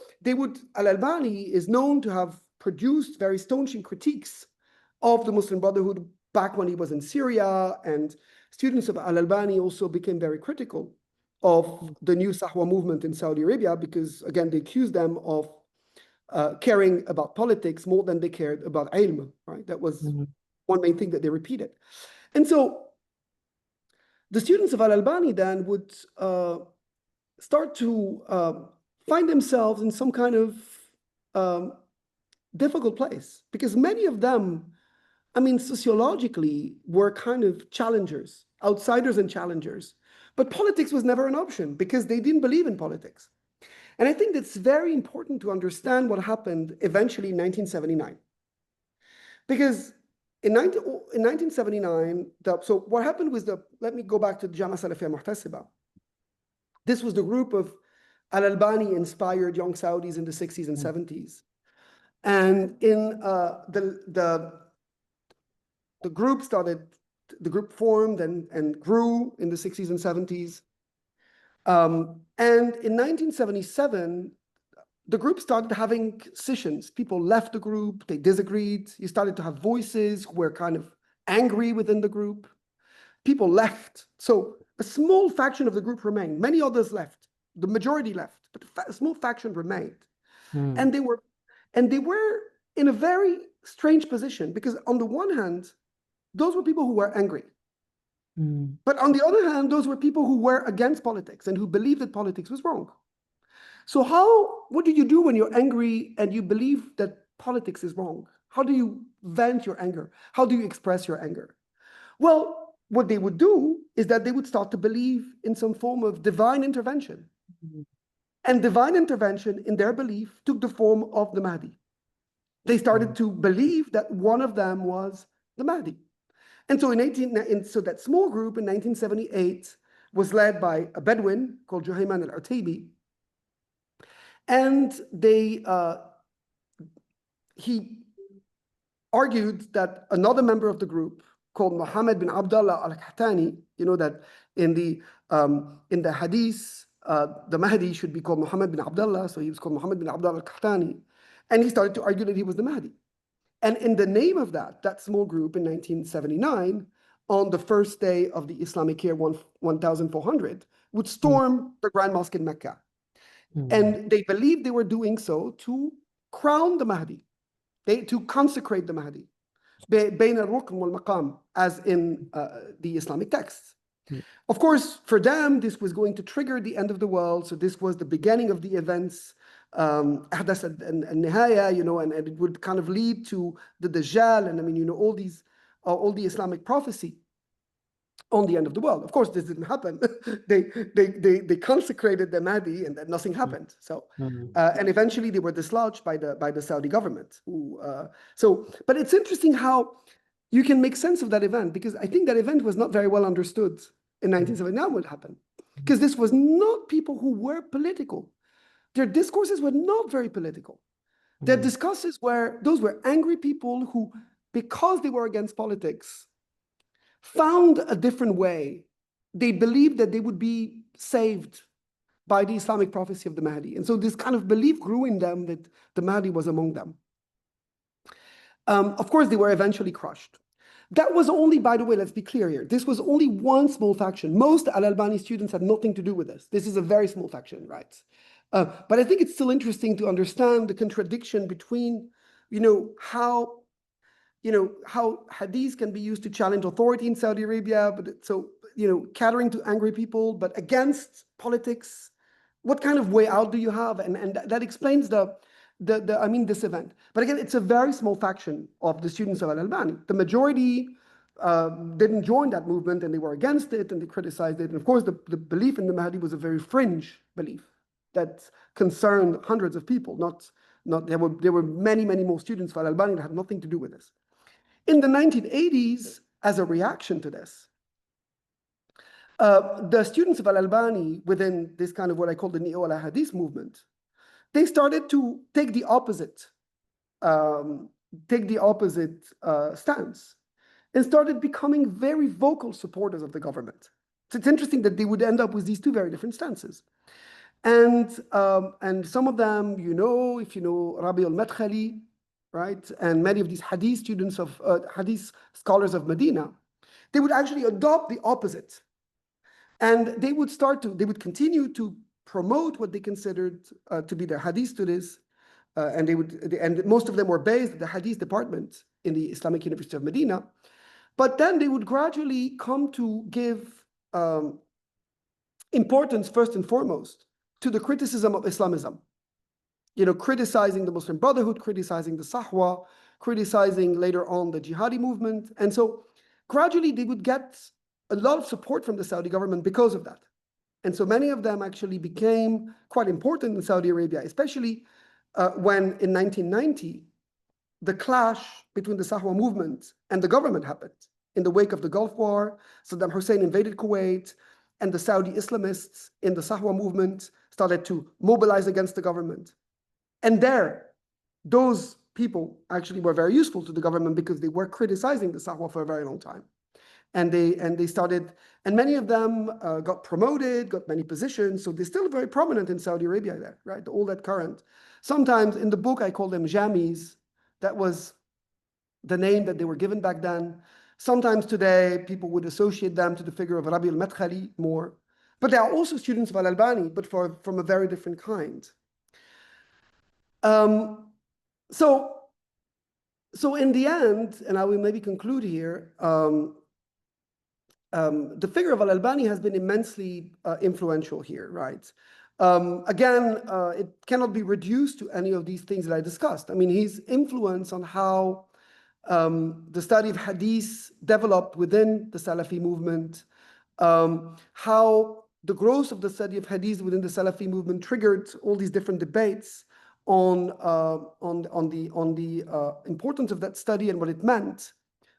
al-Albani is known to have produced very staunching critiques of the Muslim Brotherhood back when he was in Syria, and students of al-Albani also became very critical of the new Sahwa movement in Saudi Arabia because, again, they accused them of caring about politics more than they cared about ilm, right? That was one main thing that they repeated. And so the students of al-Albani then would start to find themselves in some kind of difficult place because many of them, I mean, sociologically were kind of challengers, outsiders and challengers, but politics was never an option because they didn't believe in politics. And I think it's very important to understand what happened eventually in 1979. Because in 1979, so what happened was let me go back to the Jama'a Salafiyya Muhtasiba. This was the group of al-Albani inspired young Saudis in the 60s and 70s. And in the group formed and grew in the 60s and 70s. And in 1977, the group started having scissions. People left the group, they disagreed. You started to have voices who were kind of angry within the group. people left. So a small faction of the group remained. Many others left. The majority left, but a small faction remained. And they were in a very strange position, because on the one hand, those were people who were angry. But on the other hand, those were people who were against politics and who believed that politics was wrong. So what do you do when you're angry and you believe that politics is wrong? How do you vent your anger? How do you express your anger? Well, what they would do is that they would start to believe in some form of divine intervention. And divine intervention, in their belief, took the form of the Mahdi. They started to believe that one of them was the Mahdi. And so so that small group in 1978 was led by a Bedouin called Juhayman al-Utaybi. And he argued that another member of the group called Muhammad bin Abdullah al-Qahtani, you know that in the Hadith, the Mahdi should be called Muhammad bin Abdullah, so he was called Muhammad bin Abdullah al-Qahtani. And he started to argue that he was the Mahdi. And in the name of that small group in 1979, on the first day of the Islamic year 1400, would storm the Grand Mosque in Mecca. And they believed they were doing so to crown the Mahdi, to consecrate the Mahdi, بين الركن والمقام, as in the Islamic texts. Of course, for them, this was going to trigger the end of the world. So this was the beginning of the events, أحداث النهاية, you know, and it would kind of lead to the Dajjal, and I mean, you know, all the Islamic prophecy on the end of the world. Of course, this didn't happen. they consecrated the Mahdi, and then nothing happened. So, and eventually they were dislodged by the Saudi government. But it's interesting how you can make sense of that event, because I think that event was not very well understood in 1979 what happened, because this was not people who were political. Their discourses were not very political. Their discourses those were angry people who, because they were against politics, found a different way. They believed that they would be saved by the Islamic prophecy of the Mahdi. And so this kind of belief grew in them that the Mahdi was among them. Of course, they were eventually crushed. That was only, by the way, let's be clear here, this was only one small faction. Most al-Albani students had nothing to do with this. This is a very small faction, right? But I think it's still interesting to understand the contradiction between, how hadith can be used to challenge authority in Saudi Arabia, but catering to angry people, but against politics. What kind of way out do you have? And that explains this event. But again, it's a very small faction of the students of al-Albani. The majority didn't join that movement, and they were against it, and they criticized it. And of course, the belief in the Mahdi was a very fringe belief that concerned hundreds of people. There were many more students of al-Albani that had nothing to do with this. In the 1980s, as a reaction to this, the students of al-Albani within this kind of what I call the neo-al-Hadith movement, they started to take the opposite stance, and started becoming very vocal supporters of the government. So it's interesting that they would end up with these two very different stances. And some of them, if you know Rabi al-Madkhali, right, and many of these hadith students of hadith scholars of Medina, they would actually adopt the opposite, and they would continue to promote what they considered to be their hadith studies, and most of them were based at the hadith department in the Islamic University of Medina. But then they would gradually come to give importance, first and foremost, to the criticism of Islamism, criticizing the Muslim Brotherhood, criticizing the Sahwa, criticizing later on the jihadi movement. And so gradually they would get a lot of support from the Saudi government because of that. And so many of them actually became quite important in Saudi Arabia, especially when in 1990, the clash between the Sahwa movement and the government happened. In the wake of the Gulf War, Saddam Hussein invaded Kuwait, and the Saudi Islamists in the Sahwa movement started to mobilize against the government. And those people actually were very useful to the government because they were criticizing the Sahwa for a very long time. And they started, and many of them got promoted, got many positions, so they're still very prominent in Saudi Arabia there, right? All that current. Sometimes in the book I call them Jamis. That was the name that they were given back then. Sometimes today, people would associate them to the figure of Rabi al-Madkhali more. But they are also students of al-Albani, but from a very different kind. So in the end, and I will maybe conclude here, the figure of al-Albani has been immensely influential here, right? Again, it cannot be reduced to any of these things that I discussed. I mean, his influence on how the study of hadith developed within the Salafi movement, how the growth of the study of hadith within the Salafi movement triggered all these different debates on the importance of that study and what it meant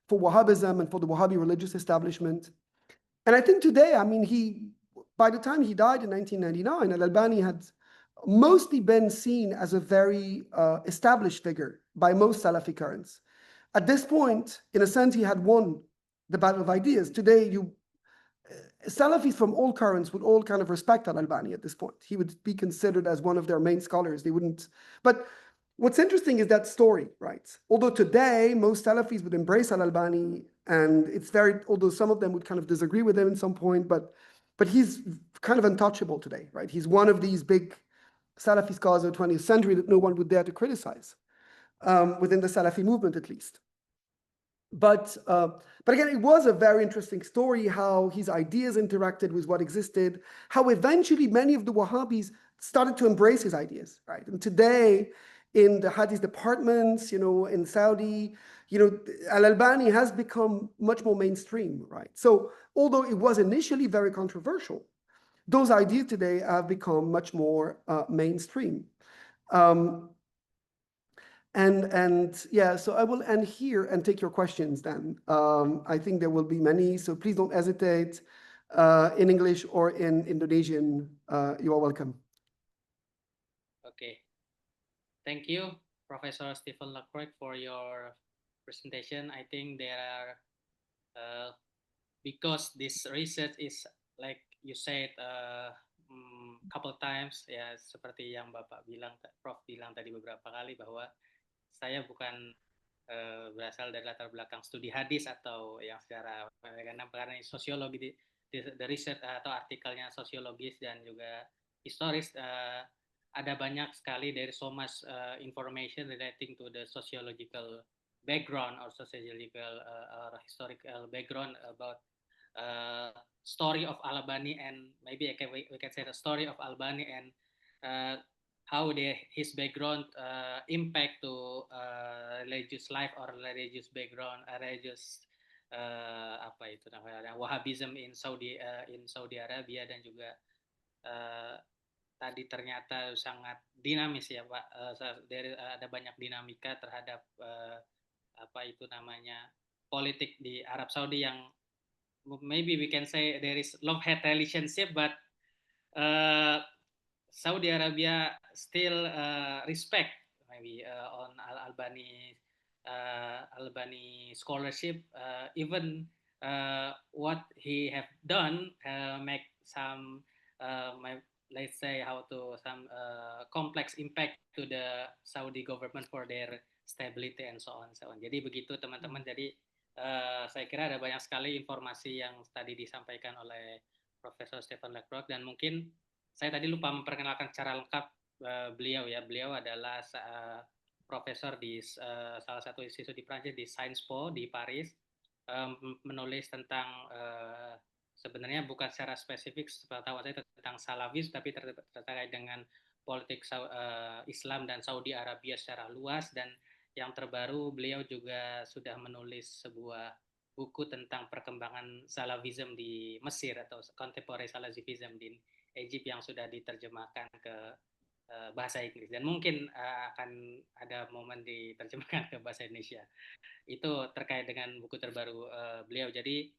for Wahhabism and for the Wahhabi religious establishment. And I think today, I mean, by the time he died in 1999, al-Albani had mostly been seen as a very established figure by most Salafi currents. At this point, in a sense, he had won the battle of ideas. Today, Salafis from all currents would all kind of respect al-Albani at this point. He would be considered as one of their main scholars. They wouldn't. But what's interesting is that story, right? Although today, most Salafis would embrace al-Albani, and although some of them would kind of disagree with him at some point, but he's kind of untouchable today, right? He's one of these big Salafi scholars of the 20th century that no one would dare to criticize, within the Salafi movement at least. But again, it was a very interesting story how his ideas interacted with what existed, how eventually many of the Wahhabis started to embrace his ideas, right? And today, in the Hadith departments, in Saudi, al-Albani has become much more mainstream, right? So although it was initially very controversial, those ideas today have become much more mainstream. And yeah, so I will end here and take your questions then. I think there will be many, so please don't hesitate. In English or in Indonesian, you are welcome. Okay. Thank you, Professor Stéphane Lacroix, for your presentation. I think there are, because this research is like you said couple times, ya seperti yang Bapak bilang, Prof bilang tadi beberapa kali bahwa saya bukan berasal dari latar belakang studi hadis atau yang secara karena sosiologi the research atau artikelnya sosiologis dan juga historis, ada banyak sekali dari so much information relating to the sociological background or sociological or historical background about story of al-Albani, and maybe we can say the story of al-Albani and how his background impact to religious life or religious background, religious apa itu namanya Wahhabism in Saudi Arabia, dan juga tadi ternyata sangat dinamis ya Pak. Ada banyak dinamika terhadap apa itu namanya politik di Arab Saudi yang maybe we can say there is love-hate relationship, but Saudi Arabia still respect maybe on al-Albani scholarship, even what he have done make some let's say some complex impact to the Saudi government for their stability and so on. Jadi begitu teman-teman. Jadi saya kira ada banyak sekali informasi yang tadi disampaikan oleh Profesor Stéphane Lacroix, dan mungkin saya tadi lupa memperkenalkan secara lengkap beliau ya. Beliau adalah profesor di salah satu institusi di Prancis, di Sciences Po di Paris, menulis tentang sebenarnya bukan secara spesifik setahu saya tentang Salafisme, tapi terkait dengan politik Islam dan Saudi Arabia secara luas. Dan yang terbaru, beliau juga sudah menulis sebuah buku tentang perkembangan Salafism di Mesir atau Contemporary Salafism di Egypt yang sudah diterjemahkan ke bahasa Inggris, dan mungkin akan ada momen diterjemahkan ke bahasa Indonesia. Itu terkait dengan buku terbaru beliau. Jadi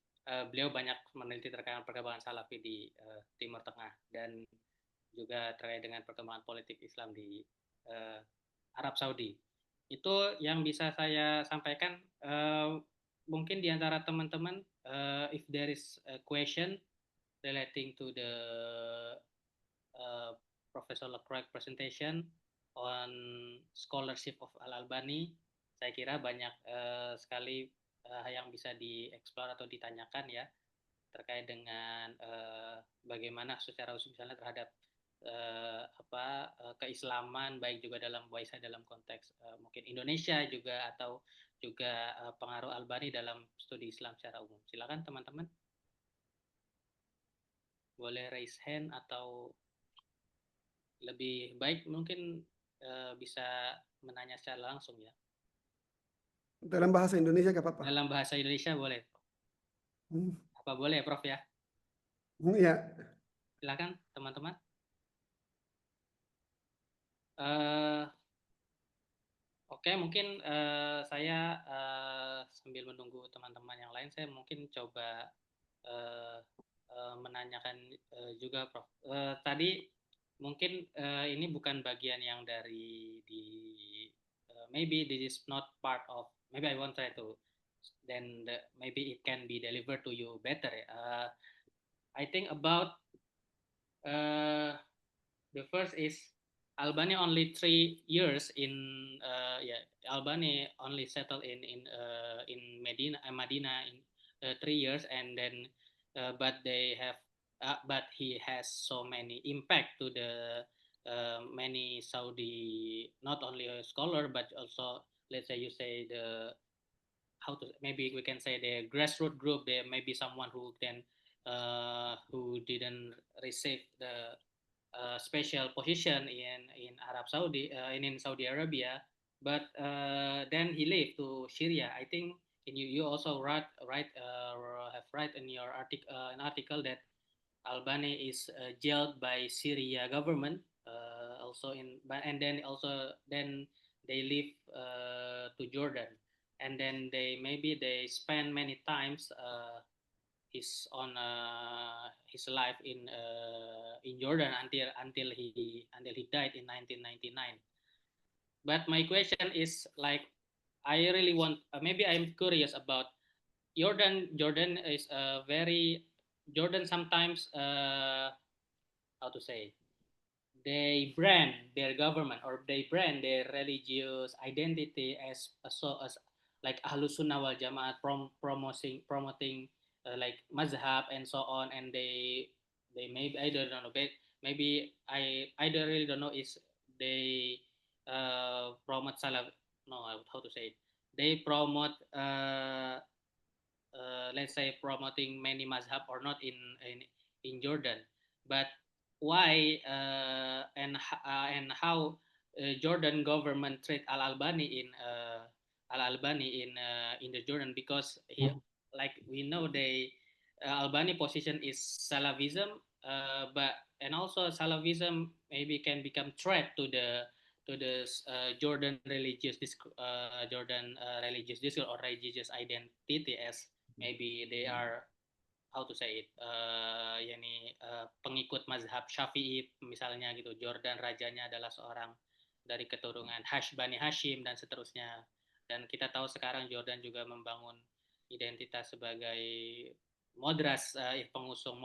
beliau banyak meneliti terkait dengan perkembangan Salafi di Timur Tengah dan juga terkait dengan perkembangan politik Islam di Arab Saudi. Itu yang bisa saya sampaikan. Mungkin di antara teman-teman, if there is a question relating to the Professor Lacroix presentation on scholarship of al-Albani, saya kira banyak sekali yang bisa dieksplor atau ditanyakan ya terkait dengan bagaimana secara khusus misalnya terhadap keislaman baik juga dalam dalam konteks mungkin Indonesia juga atau juga pengaruh Albani dalam studi Islam secara umum. Silakan teman-teman. Boleh raise hand atau lebih baik mungkin bisa menanya secara langsung ya. Dalam bahasa Indonesia nggak apa-apa. Dalam bahasa Indonesia boleh. Apa boleh Prof ya? Ya. Silakan teman-teman. Oke, mungkin saya sambil menunggu teman-teman yang lain, saya mungkin coba menanyakan juga Prof. Tadi mungkin ini bukan bagian yang dari maybe this is not part of, maybe I won't try to, then maybe it can be delivered to you better. I think about the first is Albani only 3 years in Albani only settled in Medina in 3 years, and then but he has so many impact to the many Saudi, not only a scholar but also, let's say, you say the maybe we can say the grassroots group. There may be someone who didn't receive the special position in Arab Saudi in Saudi Arabia, but then he left to Syria. I think you also have write in your article that Albani is jailed by Syria government and then they leave to Jordan, and then they spend many times his life in Jordan until he died in 1999. But my question is like, I really want maybe I'm curious about Jordan. Jordan is Jordan sometimes how to say, they brand their government or they brand their religious identity as like Ahlus Sunnah wal Jamaat promoting like mazhab and so on, and they maybe I don't know, maybe I don't really don't know is they promote salaf, no, how to say it, they promote let's say promoting many mazhab or not in Jordan, but why and how Jordan government treat al-Albani in the Jordan, because he, like we know, Albani position is Salafism, but and also Salafism maybe can become threat to the Jordan religious discourse or religious identity, as maybe they are, how to say it, pengikut mazhab Syafi'i misalnya gitu. Jordan rajanya adalah seorang dari keturunan Bani Hasyim dan seterusnya. Dan kita tahu sekarang Jordan juga membangun identitas sebagai modras, pengusung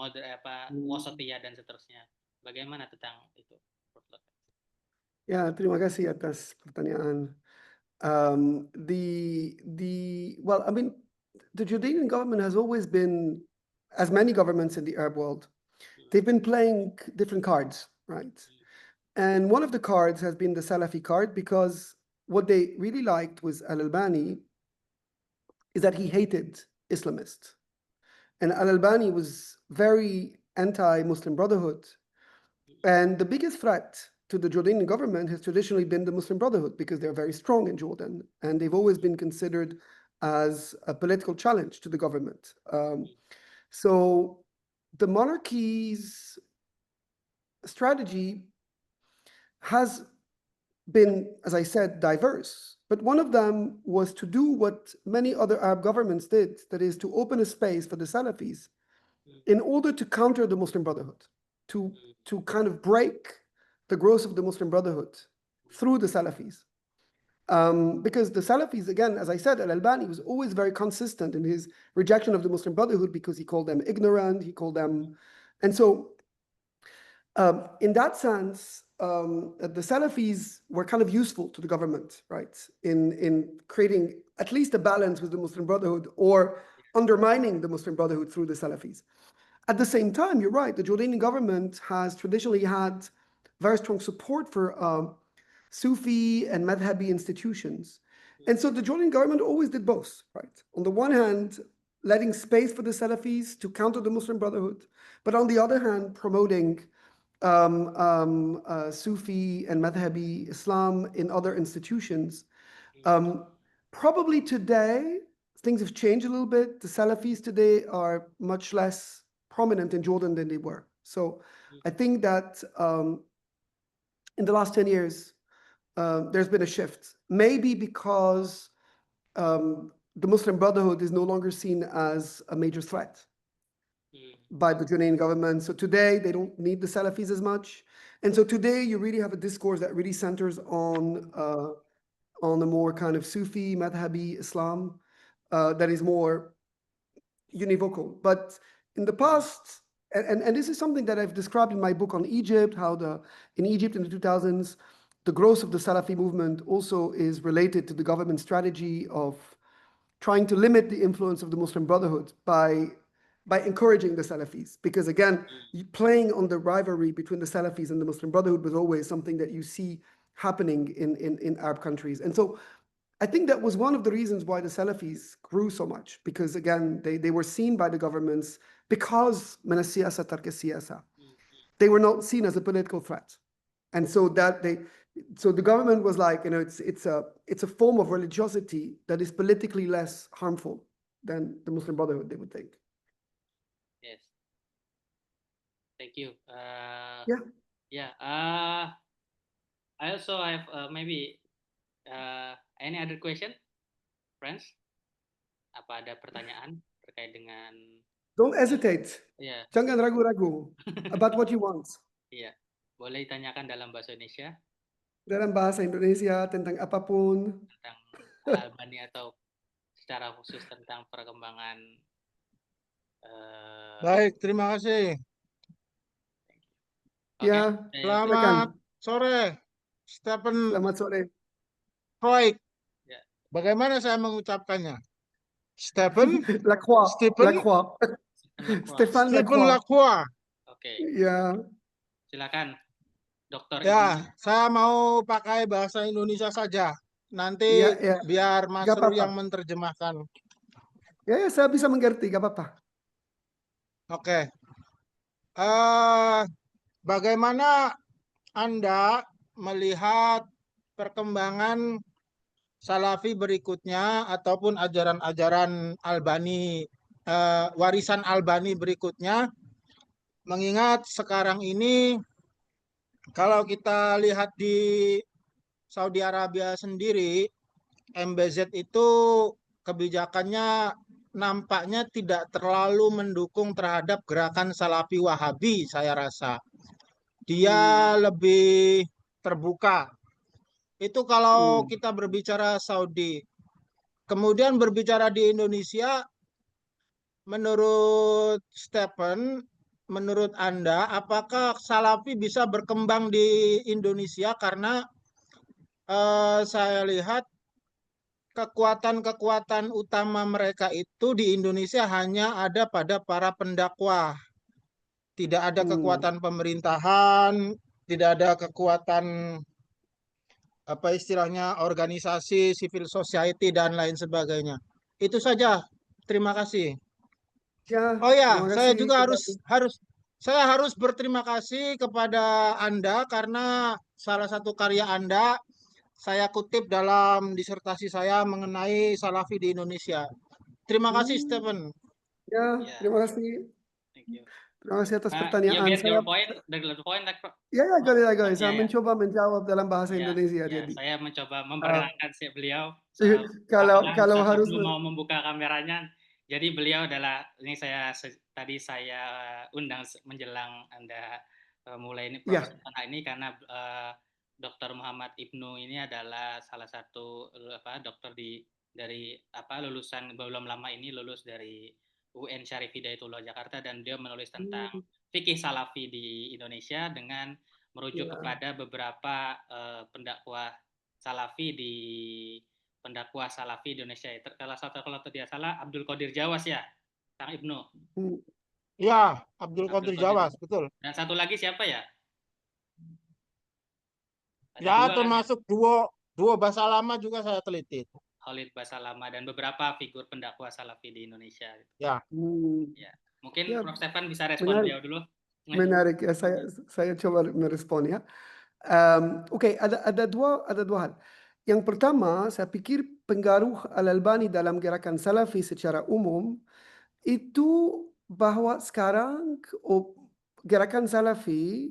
wasatiyah dan seterusnya. Bagaimana tentang itu? Ya, terima kasih atas pertanyaan. Well, I mean, the Jordanian government has always been, as many governments in the Arab world, they've been playing different cards, right? And one of the cards has been the Salafi card, because what they really liked was al-Albani is that he hated Islamists. And al-Albani was very anti-Muslim Brotherhood. And the biggest threat to the Jordanian government has traditionally been the Muslim Brotherhood, because they're very strong in Jordan, and they've always been considered as a political challenge to the government. So the monarchy's strategy has been, as I said, diverse, but one of them was to do what many other Arab governments did, that is to open a space for the Salafis in order to counter the Muslim Brotherhood, to kind of break the growth of the Muslim Brotherhood through the Salafis. Because the Salafis, again, as I said, al-Albani was always very consistent in his rejection of the Muslim Brotherhood, because he called them ignorant, he called them, and so in that sense, the Salafis were kind of useful to the government, right, in creating at least a balance with the Muslim Brotherhood or undermining the Muslim Brotherhood through the Salafis. At the same time, you're right, the Jordanian government has traditionally had very strong support for Sufi and Madhabi institutions. And so the Jordanian government always did both, right? On the one hand, letting space for the Salafis to counter the Muslim Brotherhood, but on the other hand, promoting Sufi and Madhabi Islam in other institutions. Probably today, things have changed a little bit. The Salafis today are much less prominent in Jordan than they were. So I think that in the last 10 years, there's been a shift. Maybe because the Muslim Brotherhood is no longer seen as a major threat by the Jordanian government. So today, they don't need the Salafis as much. And so today, you really have a discourse that really centers on a more kind of Sufi, Madhabi Islam that is more univocal. But in the past, and this is something that I've described in my book on Egypt, how in Egypt in the 2000s, the growth of the Salafi movement also is related to the government strategy of trying to limit the influence of the Muslim Brotherhood by encouraging the Salafis. Because again, playing on the rivalry between the Salafis and the Muslim Brotherhood was always something that you see happening in Arab countries. And so I think that was one of the reasons why the Salafis grew so much, because again, they were seen by the governments because من السياسة ترك السياسة. They were not seen as a political threat. And so so the government was like, it's a form of religiosity that is politically less harmful than the Muslim Brotherhood, they would think. Yes. Thank you. Yeah. I also have maybe any other question, friends? Apa ada pertanyaan terkait dengan? Don't hesitate. Yeah. Jangan ragu-ragu about what you want. Iya, boleh ditanyakan dalam bahasa Indonesia. Dalam bahasa Indonesia tentang apapun. Tentang al-Albani atau secara khusus tentang perkembangan. Baik, terima kasih. Ya, Selamat sore, Stéphane. Selamat sore. Roy. Ya. Bagaimana saya mengucapkannya? Stéphane? Lacroix. Lacroix. Stéphane Lacroix. Oke. Ya. Silakan, Dokter. Ya, saya mau pakai bahasa Indonesia saja. Nanti biar Nasir yang menerjemahkan. Ya, saya bisa mengerti, gak apa-apa. Oke. Bagaimana Anda melihat perkembangan Salafi berikutnya ataupun ajaran-ajaran Albani, warisan Albani berikutnya, mengingat sekarang ini kalau kita lihat di Saudi Arabia sendiri, MBZ itu kebijakannya nampaknya tidak terlalu mendukung terhadap gerakan Salafi Wahabi, saya rasa. Dia lebih terbuka. Itu kalau kita berbicara Saudi. Kemudian berbicara di Indonesia, menurut Stéphane, menurut Anda, apakah Salafi bisa berkembang di Indonesia? Karena saya lihat kekuatan-kekuatan utama mereka itu di Indonesia hanya ada pada para pendakwah. Tidak ada kekuatan pemerintahan, tidak ada kekuatan apa istilahnya organisasi civil society dan lain sebagainya. Itu saja. Terima kasih. Ya, oh ya, saya juga harus berterima kasih kepada Anda karena salah satu karya Anda saya kutip dalam disertasi saya mengenai Salafi di Indonesia. Terima kasih, Stéphane. Ya, terima kasih. Thank you. Terima kasih atas pertanyaan. You get your point, the point. Ya, saya mencoba menjawab dalam bahasa Indonesia. Ya, jadi. saya mencoba memperkenalkan beliau. Kalau harus mau membuka kameranya, jadi beliau adalah ini tadi saya undang menjelang Anda mulai ini proses ini karena Dr. Muhammad Ibnu ini adalah salah satu dokter dari lulusan belum lama ini lulus dari UIII Syarif Hidayatullah Jakarta dan dia menulis tentang fikih Salafi di Indonesia dengan merujuk kepada beberapa pendakwah Salafi pendakwah Salafi Indonesia. Salah satu kalau tidak salah Abdul Qadir Jawas ya, Kang Ibnu. Ya, Abdul Qadir Jawas, betul. Dan satu lagi siapa ya? Ada Ya, dua, termasuk duo bahasa lama juga saya teliti. Khalid Basalamah dan beberapa figur pendakwah Salafi di Indonesia. Ya. Ya. Mungkin Ya, Prof. Stéphane bisa respon beliau dulu. menarik ya, saya coba merespon ya. Oke, ada dua hal. Yang pertama, saya pikir pengaruh al-Albani dalam gerakan Salafi secara umum itu bahwa sekarang gerakan Salafi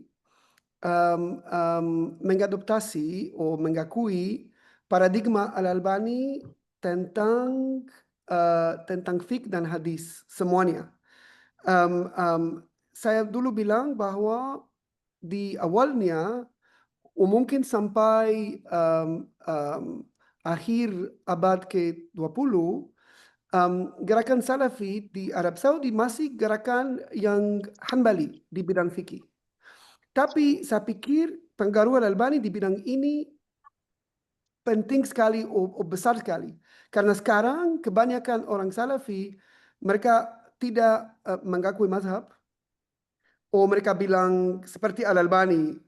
mengadoptasi atau mengakui paradigma al-Albani tentang fiqh dan hadis semuanya. Saya dulu bilang bahwa di awalnya, mungkin sampai akhir abad ke-20, gerakan Salafi di Arab Saudi masih gerakan yang Hanbali di bidang fikih. Tapi saya pikir pengaruh al-Albani di bidang ini penting sekali, besar sekali. Karena sekarang kebanyakan orang Salafi, mereka tidak mengakui mazhab, mereka bilang seperti al-Albani,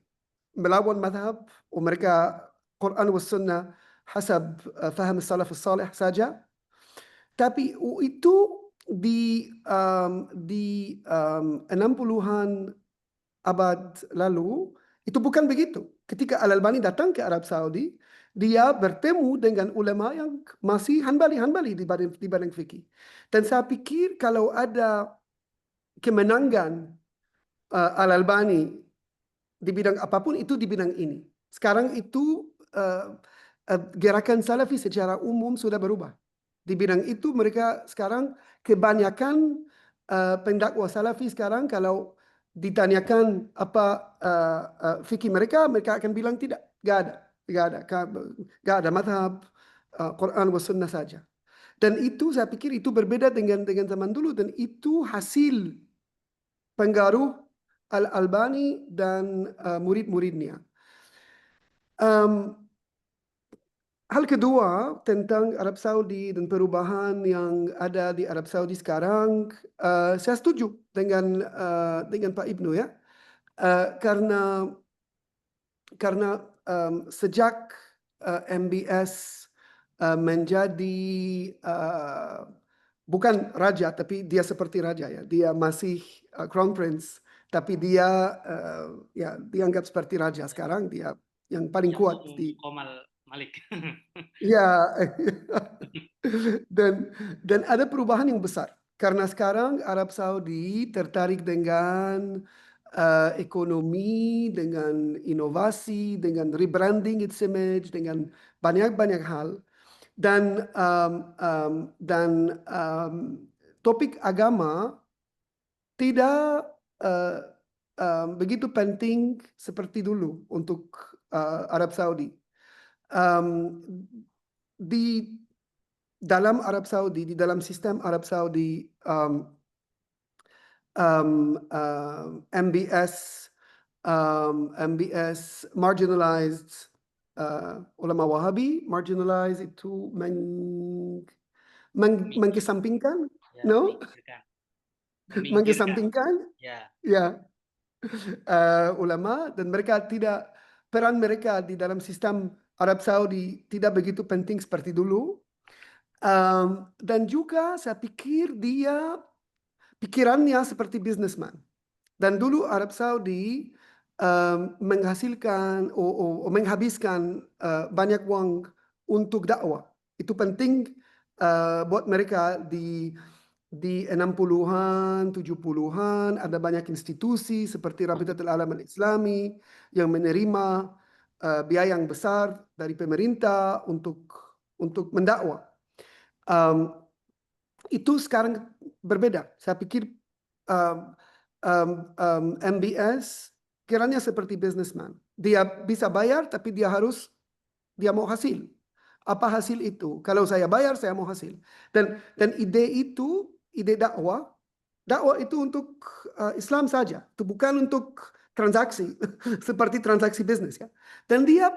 melawan mazhab, mereka Quran was sunnah hasab faham salaf salih saja. Tapi itu di 60-an abad lalu itu bukan begitu. Ketika al-Albani datang ke Arab Saudi, dia bertemu dengan ulama yang masih Hanbali di bidang fikih. Dan saya pikir kalau ada kemenangan al-Albani di bidang apapun, itu di bidang ini. Sekarang itu gerakan Salafi secara umum sudah berubah. Di bidang itu mereka sekarang kebanyakan pendakwah Salafi sekarang kalau ditanyakan apa fikih mereka akan bilang tidak, gak ada mazhab, Quran was sunnah saja. Dan itu saya pikir itu berbeda dengan zaman dulu, dan itu hasil pengaruh al-Albani dan murid-muridnya. Hal kedua tentang Arab Saudi dan perubahan yang ada di Arab Saudi sekarang, saya setuju dengan Pak Ibnu ya, karena sejak MBS menjadi bukan raja, tapi dia seperti raja ya, dia masih crown prince, tapi dia ya dianggap seperti raja sekarang, dia yang paling kuat di Komal Malik. ya. dan ada perubahan yang besar karena sekarang Arab Saudi tertarik dengan ekonomi, dengan inovasi, dengan rebranding its image, dengan banyak hal, dan topik agama tidak begitu penting seperti dulu untuk Arab Saudi. Di dalam Arab Saudi, di dalam sistem Arab Saudi, MBS marginalized, ulama Wahabi marginalized, itu mengkesampingkan, no? Mengkesampingkan, ya, ulama, dan mereka tidak, peran mereka di dalam sistem Arab Saudi tidak begitu penting seperti dulu. Dan juga saya pikir dia pikirannya seperti businessman. Dan dulu Arab Saudi menghasilkan menghabiskan banyak uang untuk dakwah. Itu penting buat mereka di 60-an, 70-an, ada banyak institusi seperti Rabitatul Alam al-Islami yang menerima biaya yang besar dari pemerintah untuk mendakwah. Itu sekarang berbeda. Saya pikir MBS kiranya seperti businessman. Dia bisa bayar, tapi dia mau hasil. Apa hasil itu? Kalau saya bayar, saya mau hasil. Dan ide itu, ide dakwah itu untuk Islam saja. Itu bukan untuk transaksi seperti transaksi bisnis ya. Dan dia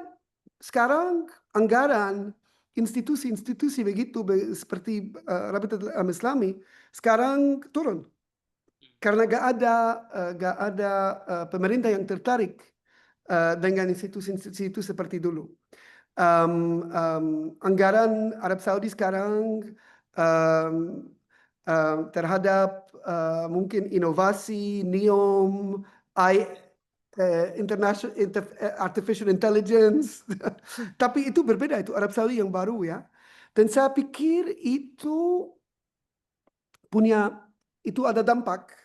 sekarang anggaran institusi-institusi begitu seperti Rabitatul Alam Islami sekarang turun karena gak ada pemerintah yang tertarik dengan institusi-institusi itu seperti dulu. Anggaran Arab Saudi sekarang terhadap mungkin inovasi, NEOM, artificial intelligence, tapi itu berbeda, itu Arab Saudi yang baru ya. Dan saya pikir itu ada dampak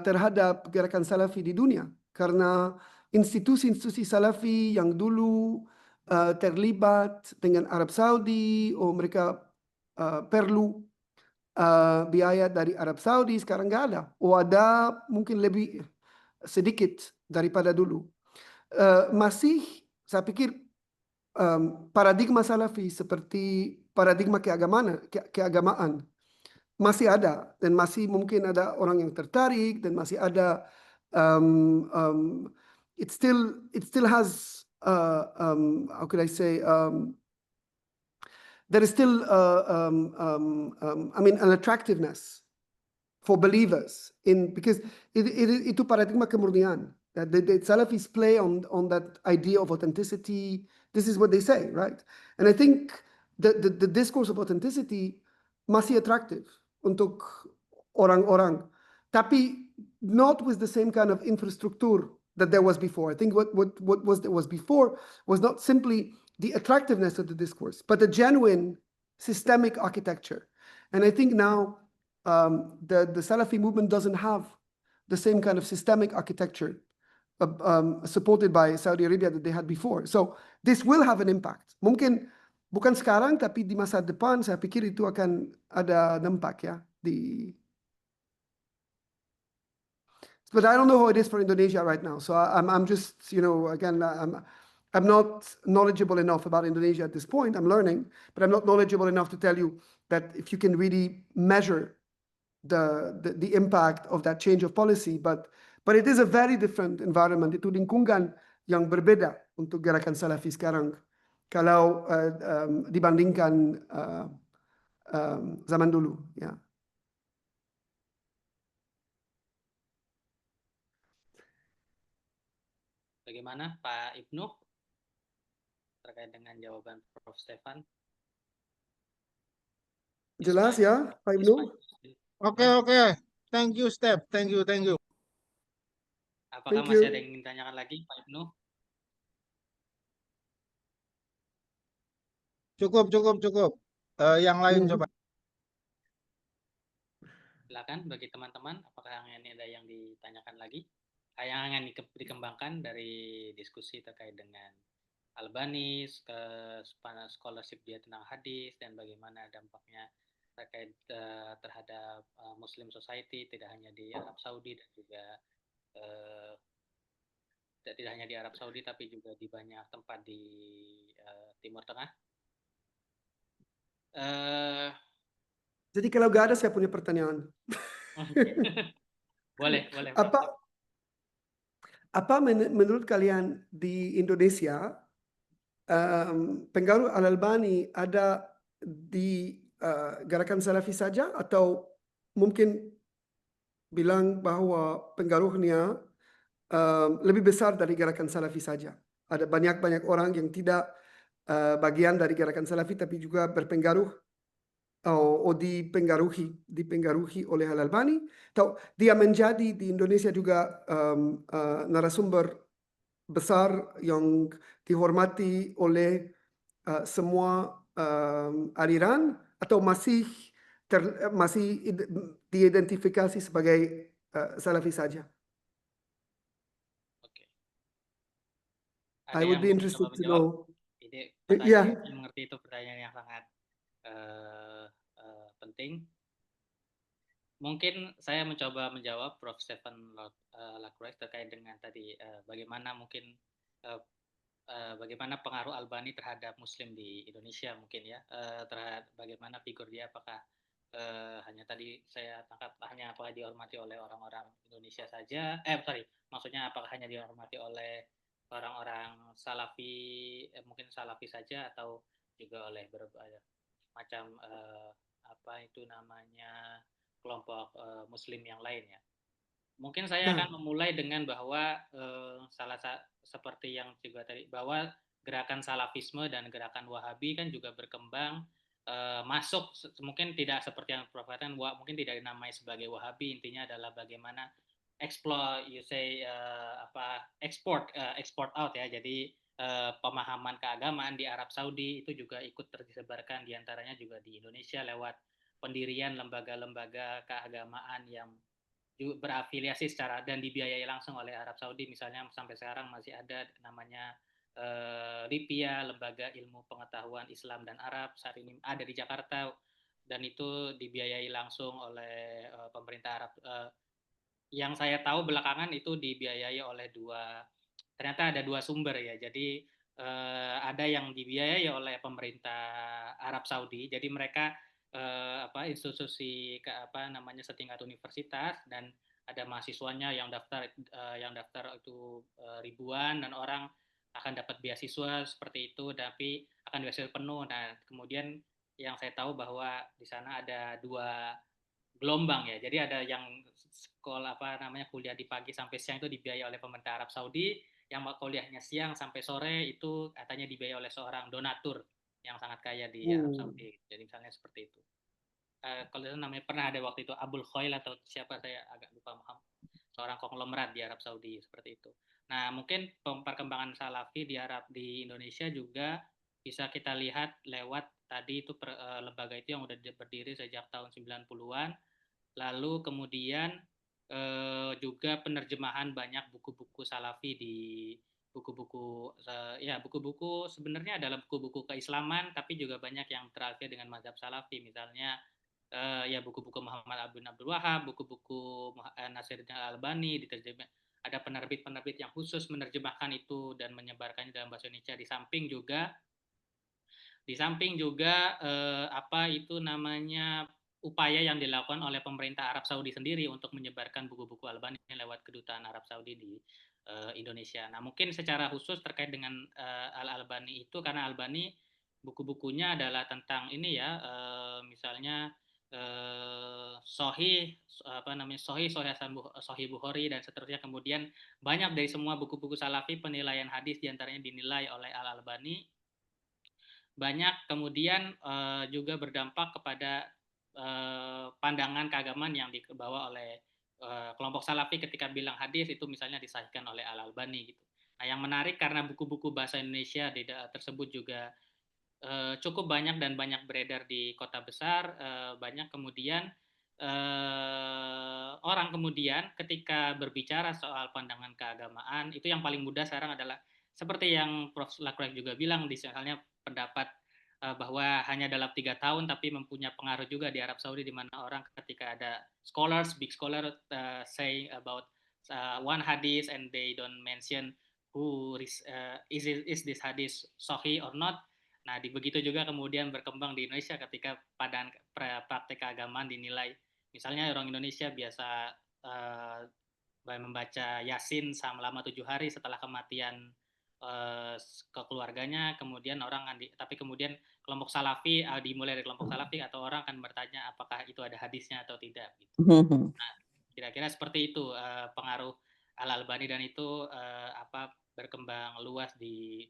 terhadap gerakan Salafi di dunia, karena institusi-institusi Salafi yang dulu terlibat dengan Arab Saudi, mereka perlu biaya dari Arab Saudi, sekarang nggak ada, ada mungkin lebih sedikit daripada dulu. Masih saya pikir paradigma Salafi seperti paradigma keagamaan masih ada, dan masih mungkin ada orang yang tertarik, dan masih ada it still has how could I say there is still an attractiveness for believers because itu paradigma kemurnian. That the Salafis play on that idea of authenticity. This is what they say, right? And I think the discourse of authenticity masih attractive untuk orang-orang, tapi not with the same kind of infrastructure that there was before. I think what was before was not simply the attractiveness of the discourse, but the genuine systemic architecture. And I think now the Salafi movement doesn't have the same kind of systemic architecture supported by Saudi Arabia that they had before. So this will have an impact. Mungkin bukan sekarang, tapi di masa depan saya pikir itu akan ada dampak ya But I don't know how it is for Indonesia right now. So I'm just, again, I'm not knowledgeable enough about Indonesia at this point. I'm learning, but I'm not knowledgeable enough to tell you that if you can really measure the impact of that change of policy. But it is a very different environment. Itu lingkungan yang berbeda untuk gerakan Salafi sekarang kalau dibandingkan zaman dulu. Ya. Bagaimana Pak Ibnu terkait dengan jawaban Prof. Stéphane? Jelas ya, Pak Ibnu? Oke. Thank you, Steph. Thank you. Apakah masih ada yang ingin ditanyakan lagi, Pak Ibnu? Cukup. Yang lain coba. Silakan bagi teman-teman, apakah ini ada yang ditanyakan lagi? Yang ingin dikembangkan dari diskusi terkait dengan al-Albani, scholarship dia tentang hadis, dan bagaimana dampaknya terkait terhadap Muslim society, tidak hanya di Arab Saudi dan juga tidak hanya di Arab Saudi tapi juga di banyak tempat di Timur Tengah. Jadi kalau nggak ada, saya punya pertanyaan. boleh. Apa menurut kalian di Indonesia pengaruh al-Albani ada di gerakan Salafi saja, atau mungkin bilang bahwa pengaruhnya lebih besar dari gerakan Salafi saja? Ada banyak orang yang tidak bagian dari gerakan Salafi tapi juga berpengaruh atau dipengaruhi oleh al-Albani, atau dia menjadi di Indonesia juga narasumber besar yang dihormati oleh semua aliran, atau masih diidentifikasi sebagai Salafi saja? Oke. I would be interested to know. Ini pertanyaan mengerti itu pertanyaan yang sangat penting. Mungkin saya mencoba menjawab Prof. Stéphane Lacroix terkait dengan tadi bagaimana mungkin bagaimana pengaruh Albani terhadap Muslim di Indonesia mungkin ya, terhadap bagaimana figur dia, apakah hanya tadi saya tangkap hanya apakah dihormati oleh orang-orang Indonesia saja, maksudnya apakah hanya dihormati oleh orang-orang Salafi, mungkin Salafi saja atau juga oleh berbagai macam apa itu namanya kelompok Muslim yang lainnya. Mungkin saya akan memulai dengan bahwa seperti yang juga tadi bahwa gerakan Salafisme dan gerakan Wahabi kan juga berkembang masuk mungkin tidak seperti yang Prof katakan, mungkin tidak dinamai sebagai Wahabi, intinya adalah bagaimana export export out ya. Jadi pemahaman keagamaan di Arab Saudi itu juga ikut tersebarkan, diantaranya juga di Indonesia lewat pendirian lembaga-lembaga keagamaan yang berafiliasi secara dan dibiayai langsung oleh Arab Saudi. Misalnya sampai sekarang masih ada namanya LIPIA, Lembaga Ilmu Pengetahuan Islam dan Arab, saat ini ada di Jakarta dan itu dibiayai langsung oleh pemerintah Arab. Yang saya tahu belakangan itu dibiayai oleh ternyata ada dua sumber ya. Jadi ada yang dibiayai oleh pemerintah Arab Saudi. Jadi mereka institusi setingkat universitas dan ada mahasiswanya yang daftar itu ribuan dan orang akan dapat beasiswa seperti itu, tapi akan beasiswa penuh. Nah, kemudian yang saya tahu bahwa di sana ada dua gelombang ya. Jadi ada yang sekolah kuliah di pagi sampai siang itu dibiayai oleh pemerintah Arab Saudi, yang kuliahnya siang sampai sore itu katanya dibiayai oleh seorang donatur yang sangat kaya di Arab Saudi. Jadi misalnya seperti itu. Kalau itu namanya pernah ada waktu itu Abul Khoil atau siapa, saya agak lupa, seorang konglomerat di Arab Saudi seperti itu. Nah, mungkin perkembangan Salafi di Indonesia juga bisa kita lihat lewat tadi itu lembaga itu yang udah berdiri sejak tahun 90-an. Lalu kemudian juga penerjemahan banyak buku-buku Salafi di buku-buku sebenarnya adalah buku-buku keislaman, tapi juga banyak yang terafiliasi dengan mazhab Salafi, misalnya buku-buku Muhammad bin Abdul Wahab, buku-buku Nasir dan al-Albani diterjemah. Ada penerbit-penerbit yang khusus menerjemahkan itu dan menyebarkannya dalam bahasa Indonesia. Di samping juga upaya yang dilakukan oleh pemerintah Arab Saudi sendiri untuk menyebarkan buku-buku Albani lewat kedutaan Arab Saudi di Indonesia. Nah, mungkin secara khusus terkait dengan al-Albani itu, karena Albani buku-bukunya adalah tentang ini ya, misalnya Sahih Bukhari dan seterusnya. Kemudian banyak dari semua buku-buku Salafi penilaian hadis diantaranya dinilai oleh al-Albani. Banyak kemudian juga berdampak kepada pandangan keagamaan yang dibawa oleh kelompok Salafi ketika bilang hadis itu misalnya disahihkan oleh al-Albani gitu. Nah, yang menarik karena buku-buku bahasa Indonesia tersebut juga cukup banyak dan banyak beredar di kota besar, banyak kemudian orang kemudian ketika berbicara soal pandangan keagamaan, itu yang paling mudah sekarang adalah seperti yang Prof. Lacroix juga bilang, misalnya pendapat bahwa hanya dalam 3 tahun tapi mempunyai pengaruh juga di Arab Saudi, di mana orang ketika ada big scholar say about one hadith and they don't mention who is this hadith sahih or not. Nah, begitu juga kemudian berkembang di Indonesia ketika pada praktek keagamaan dinilai, misalnya orang Indonesia biasa membaca Yasin selama 7 hari setelah kematian keluarganya, kemudian tapi kemudian kelompok Salafi dimulai dari kelompok Salafi atau orang akan bertanya apakah itu ada hadisnya atau tidak gitu. Nah, kira-kira seperti itu pengaruh al-Albani, dan itu berkembang luas di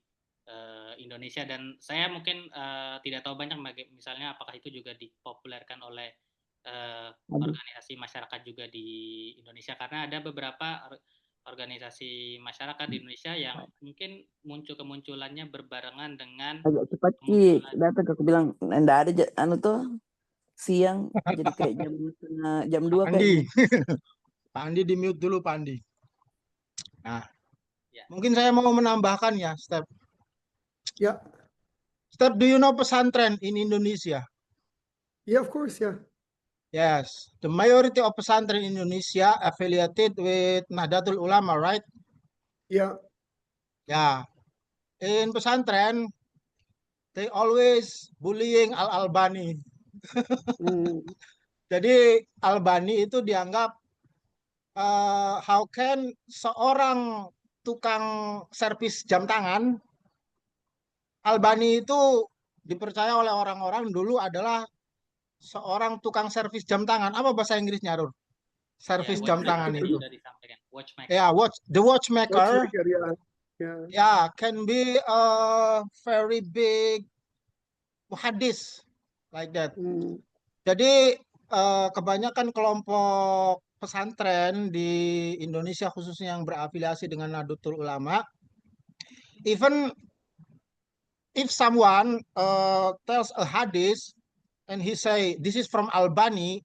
Indonesia, dan saya mungkin tidak tahu banyak misalnya apakah itu juga dipopulerkan oleh organisasi masyarakat juga di Indonesia, karena ada beberapa organisasi masyarakat di Indonesia yang mungkin kemunculannya berbarengan dengan agak cepat datang ke aku bilang enggak ada siang jadi kayak jam 2 kayaknya. Pak Andi di mute dulu, Pak Andi. Nah, mungkin saya mau menambahkan ya, Step. Yeah. Step, do you know pesantren in Indonesia? Yeah, of course, yeah. Yes, the majority of pesantren in Indonesia affiliated with Nahdlatul Ulama, right? Yeah. Yeah. In pesantren, they always bullying al-Albani. Jadi Albani itu dianggap how can seorang tukang servis jam tangan, Albani itu dipercaya oleh orang-orang dulu adalah seorang tukang servis jam tangan. Apa bahasa Inggrisnya, Rur? Servis jam tangan itu. Watchmaker. Ya, the watchmaker. Yeah. Can be a very big hadis like that. Jadi kebanyakan kelompok pesantren di Indonesia khususnya yang berafiliasi dengan Nahdlatul Ulama, even if someone tells a hadis and he say this is from Albani,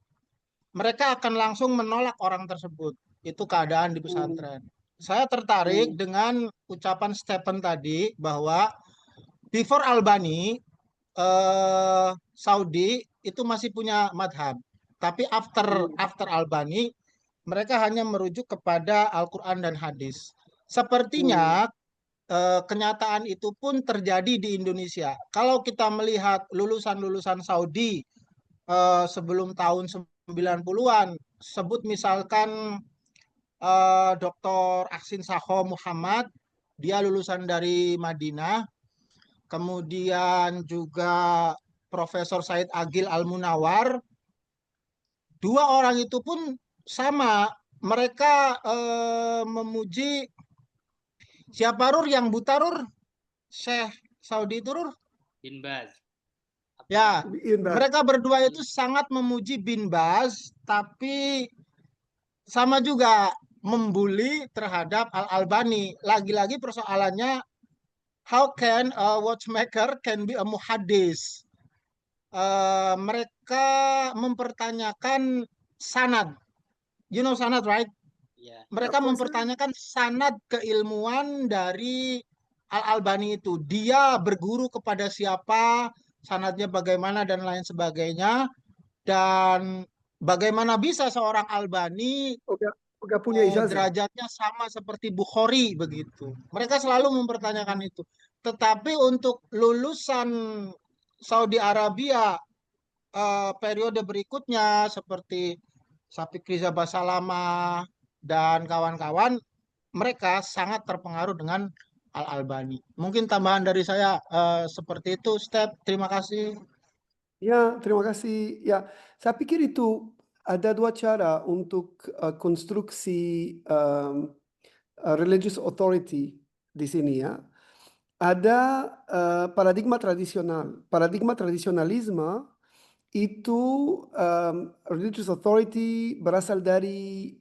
mereka akan langsung menolak orang tersebut. Itu keadaan di pesantren. Saya tertarik dengan ucapan Stéphane tadi bahwa before Albani, Saudi itu masih punya madhab. Tapi after Albani, mereka hanya merujuk kepada Al-Quran dan hadis. Sepertinya kenyataan itu pun terjadi di Indonesia. Kalau kita melihat lulusan-lulusan Saudi sebelum tahun 90-an, sebut misalkan Dr. Aksin Saho Muhammad, dia lulusan dari Madinah. Kemudian juga Profesor Said Agil Al-Munawar. Dua orang itu pun sama. Mereka memuji siapa, Rur, yang buta, Rur? Syekh Saudi itu, Rur? Bin Baz. Ya, mereka berdua itu sangat memuji Bin Baz, tapi sama juga membuli terhadap Al-Albani. Lagi-lagi persoalannya, how can a watchmaker can be a muhaddis? Mereka mempertanyakan sanad. You know sanad, right? Yeah. Mereka mempertanyakan sanad keilmuan dari Al-Albani itu. Dia berguru kepada siapa, sanadnya bagaimana, dan lain sebagainya. Dan bagaimana bisa seorang Albani punya ijazah, derajatnya sama seperti Bukhari begitu. Mereka selalu mempertanyakan itu. Tetapi untuk lulusan Saudi Arabia periode berikutnya seperti Syafiq Riza Basalama dan kawan-kawan, mereka sangat terpengaruh dengan Al-Albani. Mungkin tambahan dari saya seperti itu, Step. Terima kasih. Ya, terima kasih. Ya, saya pikir itu ada dua cara untuk konstruksi religious authority di sini ya. Ada paradigma tradisional. Paradigma tradisionalisme itu religious authority berasal dari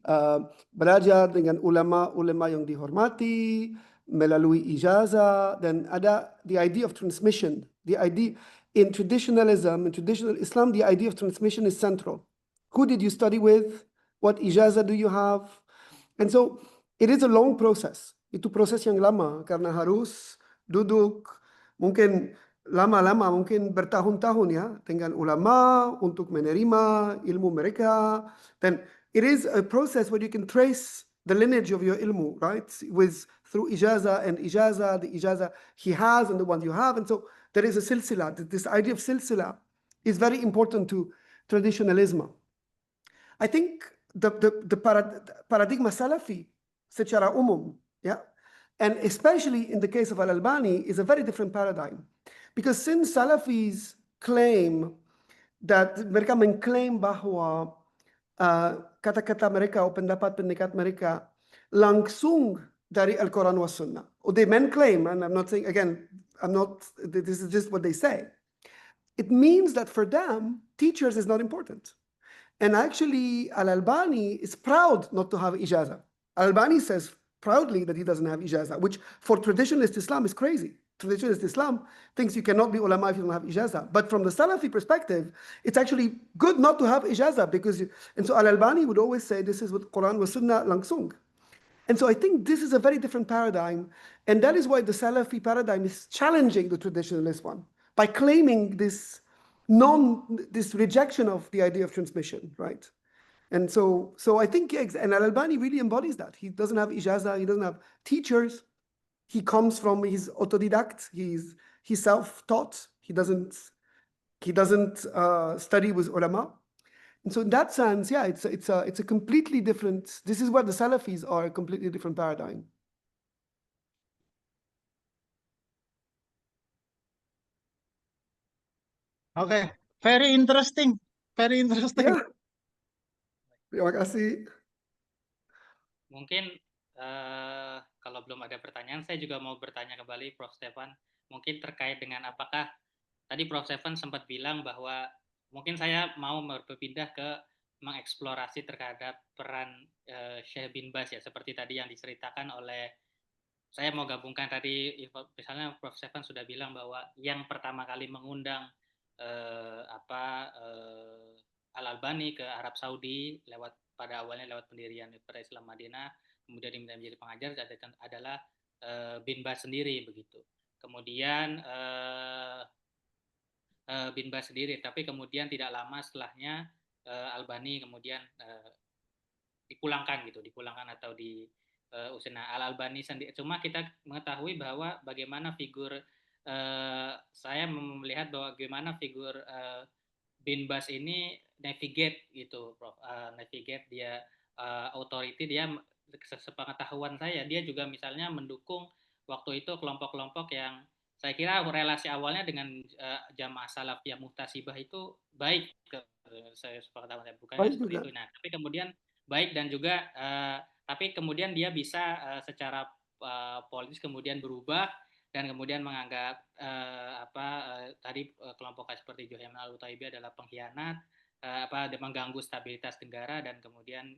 belajar dengan ulama-ulama yang dihormati melalui ijazah, dan ada the idea of transmission. The idea in traditionalism, in traditional Islam, the idea of transmission is central. Who did you study with? What ijazah do you have? And so it is a long process. Itu proses yang lama karena harus duduk mungkin lama-lama, mungkin bertahun-tahun ya dengan ulama untuk menerima ilmu mereka. Then it is a process where you can trace the lineage of your ilmu, right? Through ijazah and ijazah, the ijazah he has and the one you have. And so there is a silsila. This idea of silsila is very important to traditionalism. I think the paradigma Salafi secara umum, yeah, and especially in the case of al-Albani, is a very different paradigm. Because since Salafis claim that mereka mengklaim bahwa kata-kata mereka atau pendapat mereka langsung dari Al-Quran was Sunnah. Or they men claim, and I'm not saying, again, this is just what they say. It means that for them, teachers is not important. And actually, al-Albani is proud not to have ijazah. Al-Albani says proudly that he doesn't have ijazah, which for traditionalist Islam is crazy. Traditionalist Islam thinks you cannot be ulama if you don't have ijazah. But from the Salafi perspective, it's actually good not to have ijazah because, and so al-Albani would always say this is what Quran was Sunnah langsung. And so I think this is a very different paradigm. And that is why the Salafi paradigm is challenging the traditionalist one by claiming this rejection of the idea of transmission, right? And so I think, and al-Albani really embodies that. He doesn't have ijazah, he doesn't have teachers. He comes from, he's autodidact, he's self-taught. He doesn't he doesn't study with ulama. And so in that sense, yeah, it's a completely different, this is what the Salafis are, a completely different paradigm. Okay, very interesting. Very interesting. Ya, terima kasih. Mungkin kalau belum ada pertanyaan, saya juga mau bertanya kembali Prof. Stéphane, mungkin terkait dengan apakah tadi Prof. Stéphane sempat bilang bahwa mungkin saya mau berpindah ke mengeksplorasi terhadap peran Syekh bin Baz ya, seperti tadi yang diceritakan oleh, saya mau gabungkan tadi, misalnya Prof. Stéphane sudah bilang bahwa yang pertama kali mengundang al-Albani ke Arab Saudi pada awalnya lewat pendirian Universitas Islam Madinah, kemudian diminta menjadi pengajar adalah bin Baz sendiri begitu. Kemudian bin Baz sendiri, tapi kemudian tidak lama setelahnya Albani kemudian dipulangkan atau di Usena al-Albani sendiri. Cuma kita mengetahui bahwa bagaimana figur saya melihat bahwa bagaimana figur bin Baz ini navigate gitu, Prof. Navigate dia authority, dia sepengetahuan saya dia juga misalnya mendukung waktu itu kelompok-kelompok yang saya kira relasi awalnya dengan jamaah Salafiyah Muhtasibah itu baik, saya sepengetahuan saya bukannya seperti itu. Nah, tapi kemudian baik dan juga tapi kemudian dia bisa secara politis kemudian berubah dan kemudian menganggap tadi kelompok seperti Juhayman al-Utaibi adalah pengkhianat, mengganggu stabilitas negara, dan kemudian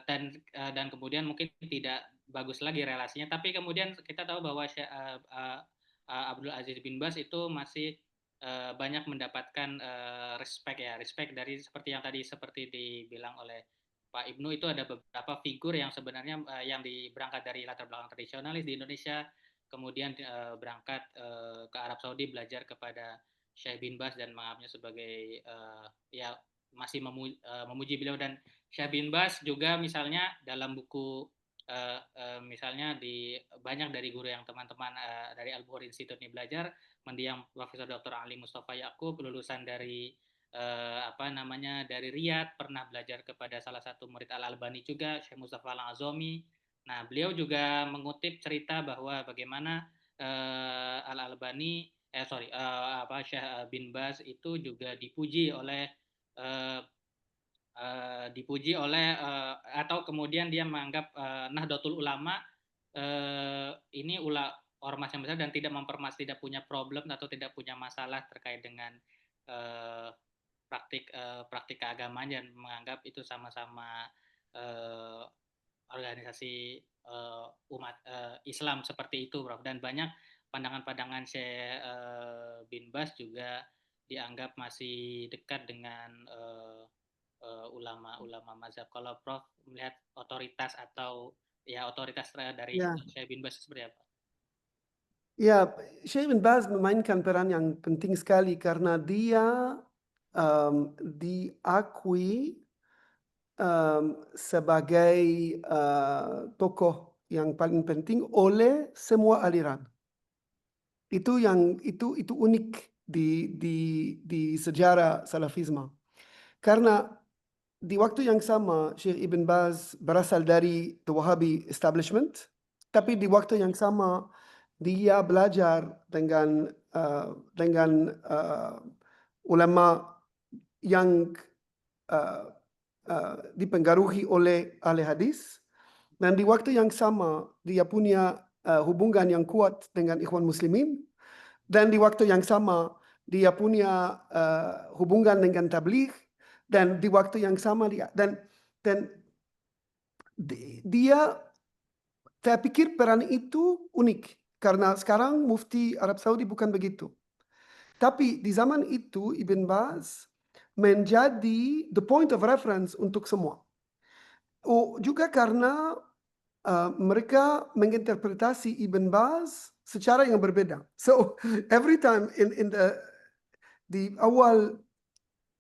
dan kemudian mungkin tidak bagus lagi relasinya. Tapi kemudian kita tahu bahwa Abdul Aziz bin Baz itu masih banyak mendapatkan respect dari seperti yang tadi seperti dibilang oleh Pak Ibnu, itu ada beberapa figur yang sebenarnya yang berangkat dari latar belakang tradisionalis di Indonesia, kemudian berangkat ke Arab Saudi belajar kepada Syekh bin Baz dan menganggapnya sebagai ya masih memuji beliau. Dan Syekh bin Baz juga misalnya dalam buku misalnya di banyak dari guru yang teman-teman dari al-Bukhari Institute ini belajar, mendiang Profesor Dr. Ali Mustafa Yaqub, lulusan dari dari Riyadh, pernah belajar kepada salah satu murid al-Albani juga, Syekh Mustafa al-Azami. Nah, beliau juga mengutip cerita bahwa bagaimana al-Albani Syekh bin Baz itu juga dipuji oleh atau kemudian dia menganggap Nahdlatul Ulama ini ormas yang besar dan tidak punya problem atau tidak punya masalah terkait dengan praktik keagamaan, dan menganggap itu sama-sama organisasi umat Islam seperti itu, Prof. Dan banyak pandangan-pandangan Syekh bin Baz juga dianggap masih dekat dengan ulama-ulama mazhab. Kalau Prof melihat otoritas dari Syekh bin Baz seperti apa? Ya, Syekh bin Baz memainkan peran yang penting sekali karena dia diakui sebagai tokoh yang paling penting oleh semua aliran. Itu unik di sejarah Salafisme. Karena di waktu yang sama Syekh Ibn Baz berasal dari the Wahhabi establishment, tapi di waktu yang sama dia belajar dengan ulama yang dipengaruhi oleh ahli hadis, dan di waktu yang sama dia punya hubungan yang kuat dengan Ikhwan Muslimin, dan di waktu yang sama dia punya hubungan dengan tabligh, dan di waktu yang sama dia saya pikir peran itu unik karena sekarang mufti Arab Saudi bukan begitu. Tapi di zaman itu Ibn Baz menjadi the point of reference untuk semua. Juga karena mereka menginterpretasi Ibn Baz secara yang berbeda. So every time di awal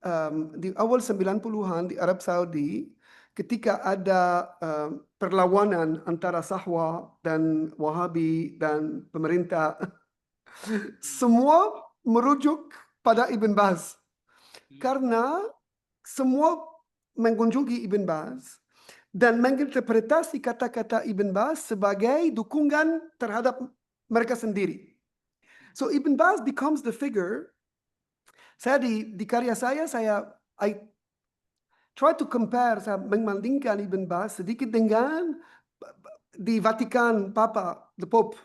90-an di Arab Saudi, ketika ada perlawanan antara Sahwa dan Wahhabi dan pemerintah, semua merujuk pada Ibn Baz. Karena semua mengunjungi Ibn Baz dan menginterpretasi kata-kata Ibn Baz sebagai dukungan terhadap mereka sendiri. So Ibn Baz becomes the figure. Saya di karya saya I try to compare, saya membandingkan Ibn Baz sedikit dengan di Vatikan Papa, the Pope.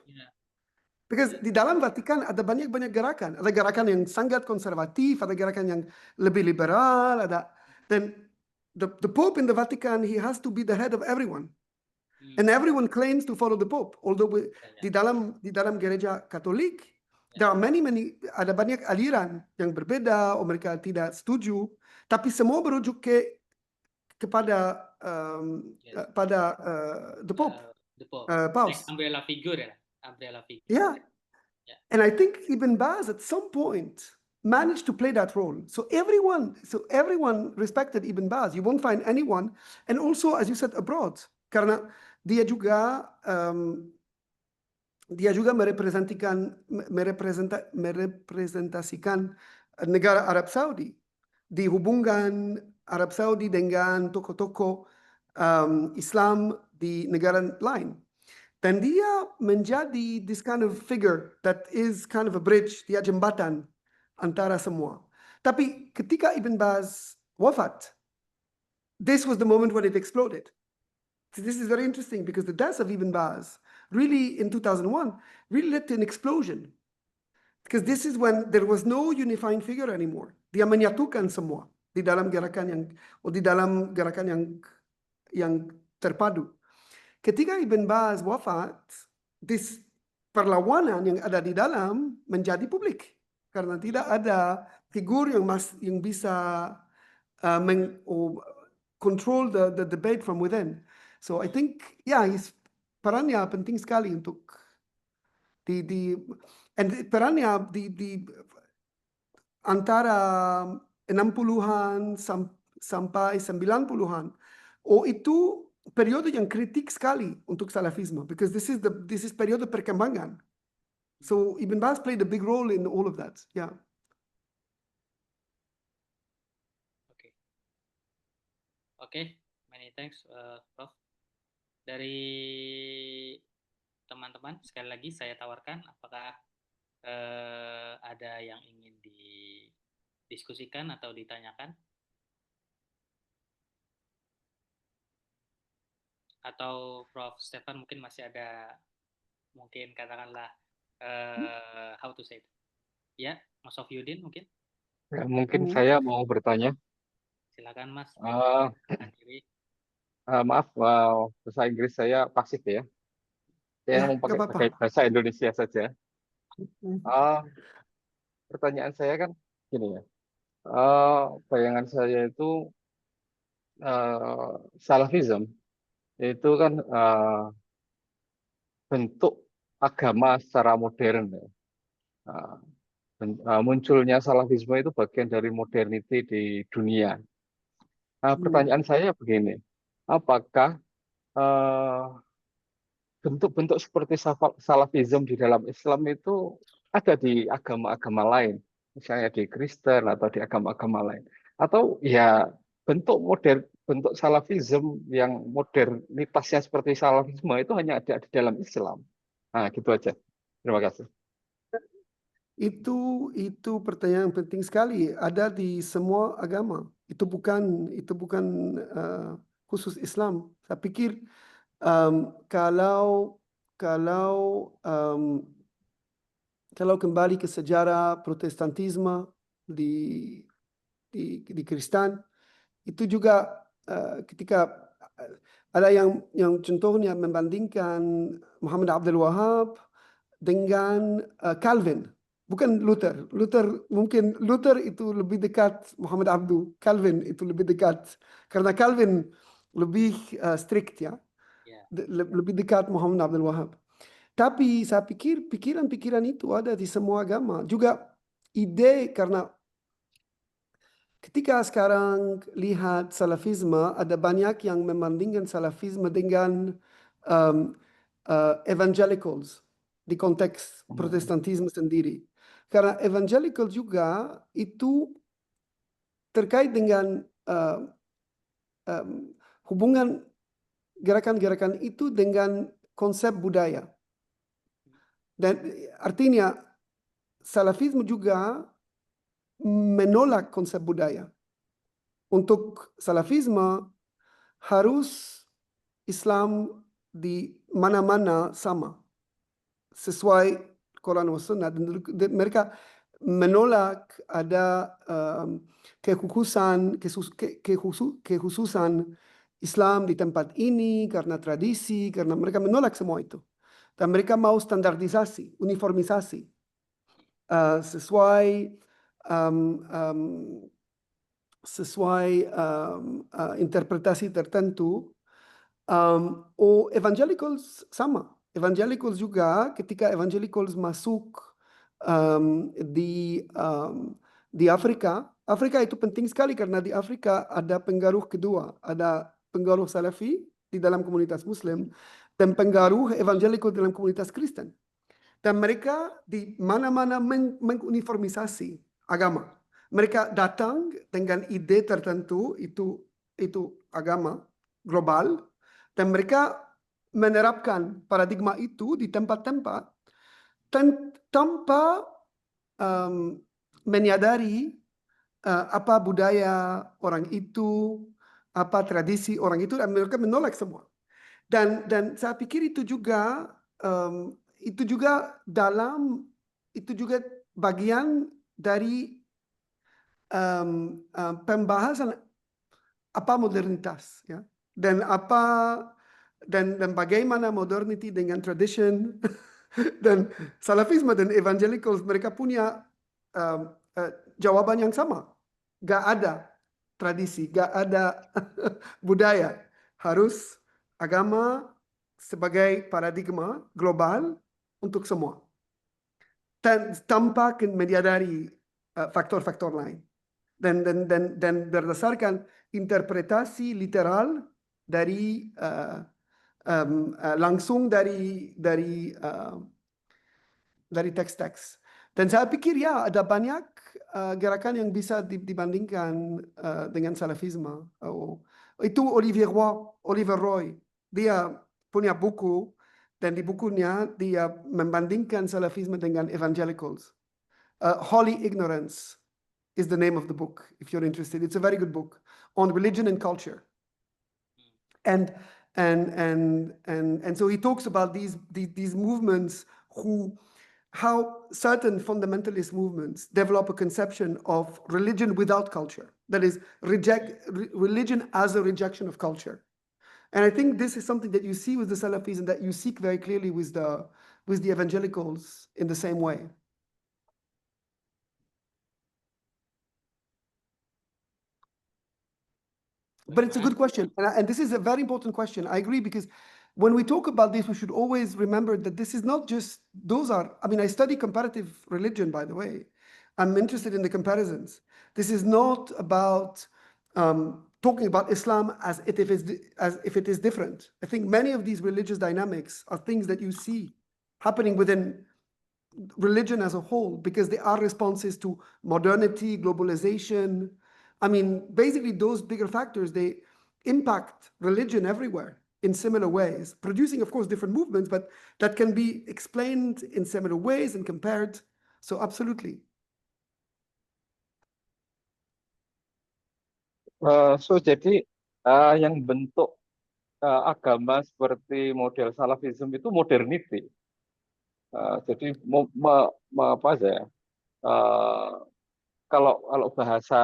Because di dalam Vatikan ada banyak gerakan. Ada gerakan yang sangat konservatif, ada gerakan yang lebih liberal, dan the Pope in the Vatican, he has to be the head of everyone. And everyone claims to follow the Pope. Although di dalam gereja Katolik, there are many, ada banyak aliran yang berbeda, mereka tidak setuju, tapi semua merujuk kepada the Pope. Paus. Like umbrella figure. Yeah. And I think Ibn Baz at some point managed to play that role. So everyone respected Ibn Baz. You won't find anyone. And also, as you said, abroad. Karena dia juga merepresentasikan negara Arab Saudi. Di hubungan Arab Saudi dengan tokoh-tokoh Islam di negara lain. Dan dia menjadi this kind of figure that is kind of a bridge, dia jembatan antara semua. Tapi ketika Ibn Baz wafat, this was the moment when it exploded. So this is very interesting because the death of Ibn Baz really in 2001 really led to an explosion. Because this is when there was no unifying figure anymore. Dia menyatukan semua di dalam gerakan yang terpadu. Ketika Ibn Baz wafat, this perlawanan yang ada di dalam menjadi publik karena tidak ada figur yang bisa control the debate from within. So I think perannya penting sekali untuk perannya di antara 60-an sampai 90-an. Itu periode yang kritik sekali untuk Salafisme, because this is periode perkembangan. So Ibn Baz played a big role in all of that. Yeah. Okay. Many thanks, Prof. Dari teman-teman, sekali lagi saya tawarkan, apakah ada yang ingin didiskusikan atau ditanyakan? Atau Prof. Stéphane mungkin masih ada, mungkin katakanlah how to say it. Ya, Mas Sofyudin mungkin? Ya, mungkin saya mau bertanya. Silakan Mas. Maaf, bahasa Inggris saya pasif ya. Saya mau pakai bahasa Indonesia saja. Pertanyaan saya kan gini ya. Bayangan saya itu Salafism itu kan bentuk agama secara modern ya. Munculnya Salafisme itu bagian dari modernity di dunia. Pertanyaan saya begini, apakah bentuk-bentuk seperti Salafism di dalam Islam itu ada di agama-agama lain, misalnya di Kristen atau di agama-agama lain, atau ya bentuk Salafism yang modernitasnya seperti Salafisme itu hanya ada di dalam Islam. Nah, gitu aja. Terima kasih. Itu pertanyaan penting sekali. Ada di semua agama. Itu bukan khusus Islam. Saya pikir kalau kembali ke sejarah Protestantisme di Kristen, itu juga ketika ada yang contohnya membandingkan Muhammad Abdul Wahab dengan Calvin, bukan Luther. Luther itu lebih dekat Muhammad Abdul, Calvin itu lebih dekat karena Calvin lebih strict ya, lebih dekat Muhammad Abdul Wahab. Tapi saya pikir pikiran-pikiran itu ada di semua agama. Juga ide, karena ketika sekarang lihat Salafisme, ada banyak yang membandingkan Salafisme dengan evangelicals. di konteks Protestantisme sendiri. Karena evangelical juga itu terkait dengan hubungan gerakan-gerakan itu dengan konsep budaya. Dan artinya Salafisme juga menolak konsep budaya. Untuk Salafisme harus Islam di mana-mana sama, sesuai Quran dan Sunnah. Dan mereka menolak ada kekhususan Islam di tempat ini karena tradisi, karena mereka menolak semua itu. Dan mereka mau standarisasi, uniformisasi, sesuai interpretasi tertentu. Evangelicals sama. Evangelicals juga ketika evangelicals masuk di Afrika. Afrika itu penting sekali karena di Afrika ada pengaruh kedua. Ada pengaruh Salafi di dalam komunitas Muslim dan pengaruh evangelical dalam komunitas Kristen. Dan mereka di mana-mana menguniformisasi agama. Mereka datang dengan ide tertentu, itu agama global, dan mereka menerapkan paradigma itu di tempat-tempat tanpa menyadari apa budaya orang itu, apa tradisi orang itu, dan mereka menolak semua. Dan saya pikir itu juga bagian dari pembahasan apa modernitas, ya, dan bagaimana modernity dengan tradition. Dan Salafisme dan evangelicals mereka punya jawaban yang sama. Gak ada tradisi, gak ada budaya. Harus agama sebagai paradigma global untuk semua. Dan tanpa menyadari faktor-faktor lain. Dan berdasarkan interpretasi literal dari langsung dari teks-teks. Dan saya pikir ya ada banyak gerakan yang bisa dibandingkan dengan Salafisme. Itu Oliver Roy, dia punya buku, dan di bukunya dia membandingkan Salafisme dengan evangelicals. Holy Ignorance is the name of the book, if you're interested. It's a very good book on religion and culture. And so he talks about these movements how certain fundamentalist movements develop a conception of religion without culture. That is, religion as a rejection of culture. And I think this is something that you see with the Salafis and that you seek very clearly with the evangelicals in the same way. But it's a good question. And this is a very important question. I agree, because when we talk about this, we should always remember that this is not just, I study comparative religion, by the way. I'm interested in the comparisons. This is not about talking about Islam as if it is different. I think many of these religious dynamics are things that you see happening within religion as a whole, because they are responses to modernity, globalization. Basically those bigger factors, they impact religion everywhere in similar ways, producing, of course, different movements, but that can be explained in similar ways and compared. So absolutely. Jadi yang bentuk agama seperti model Salafism itu modernity. Jadi kalau bahasa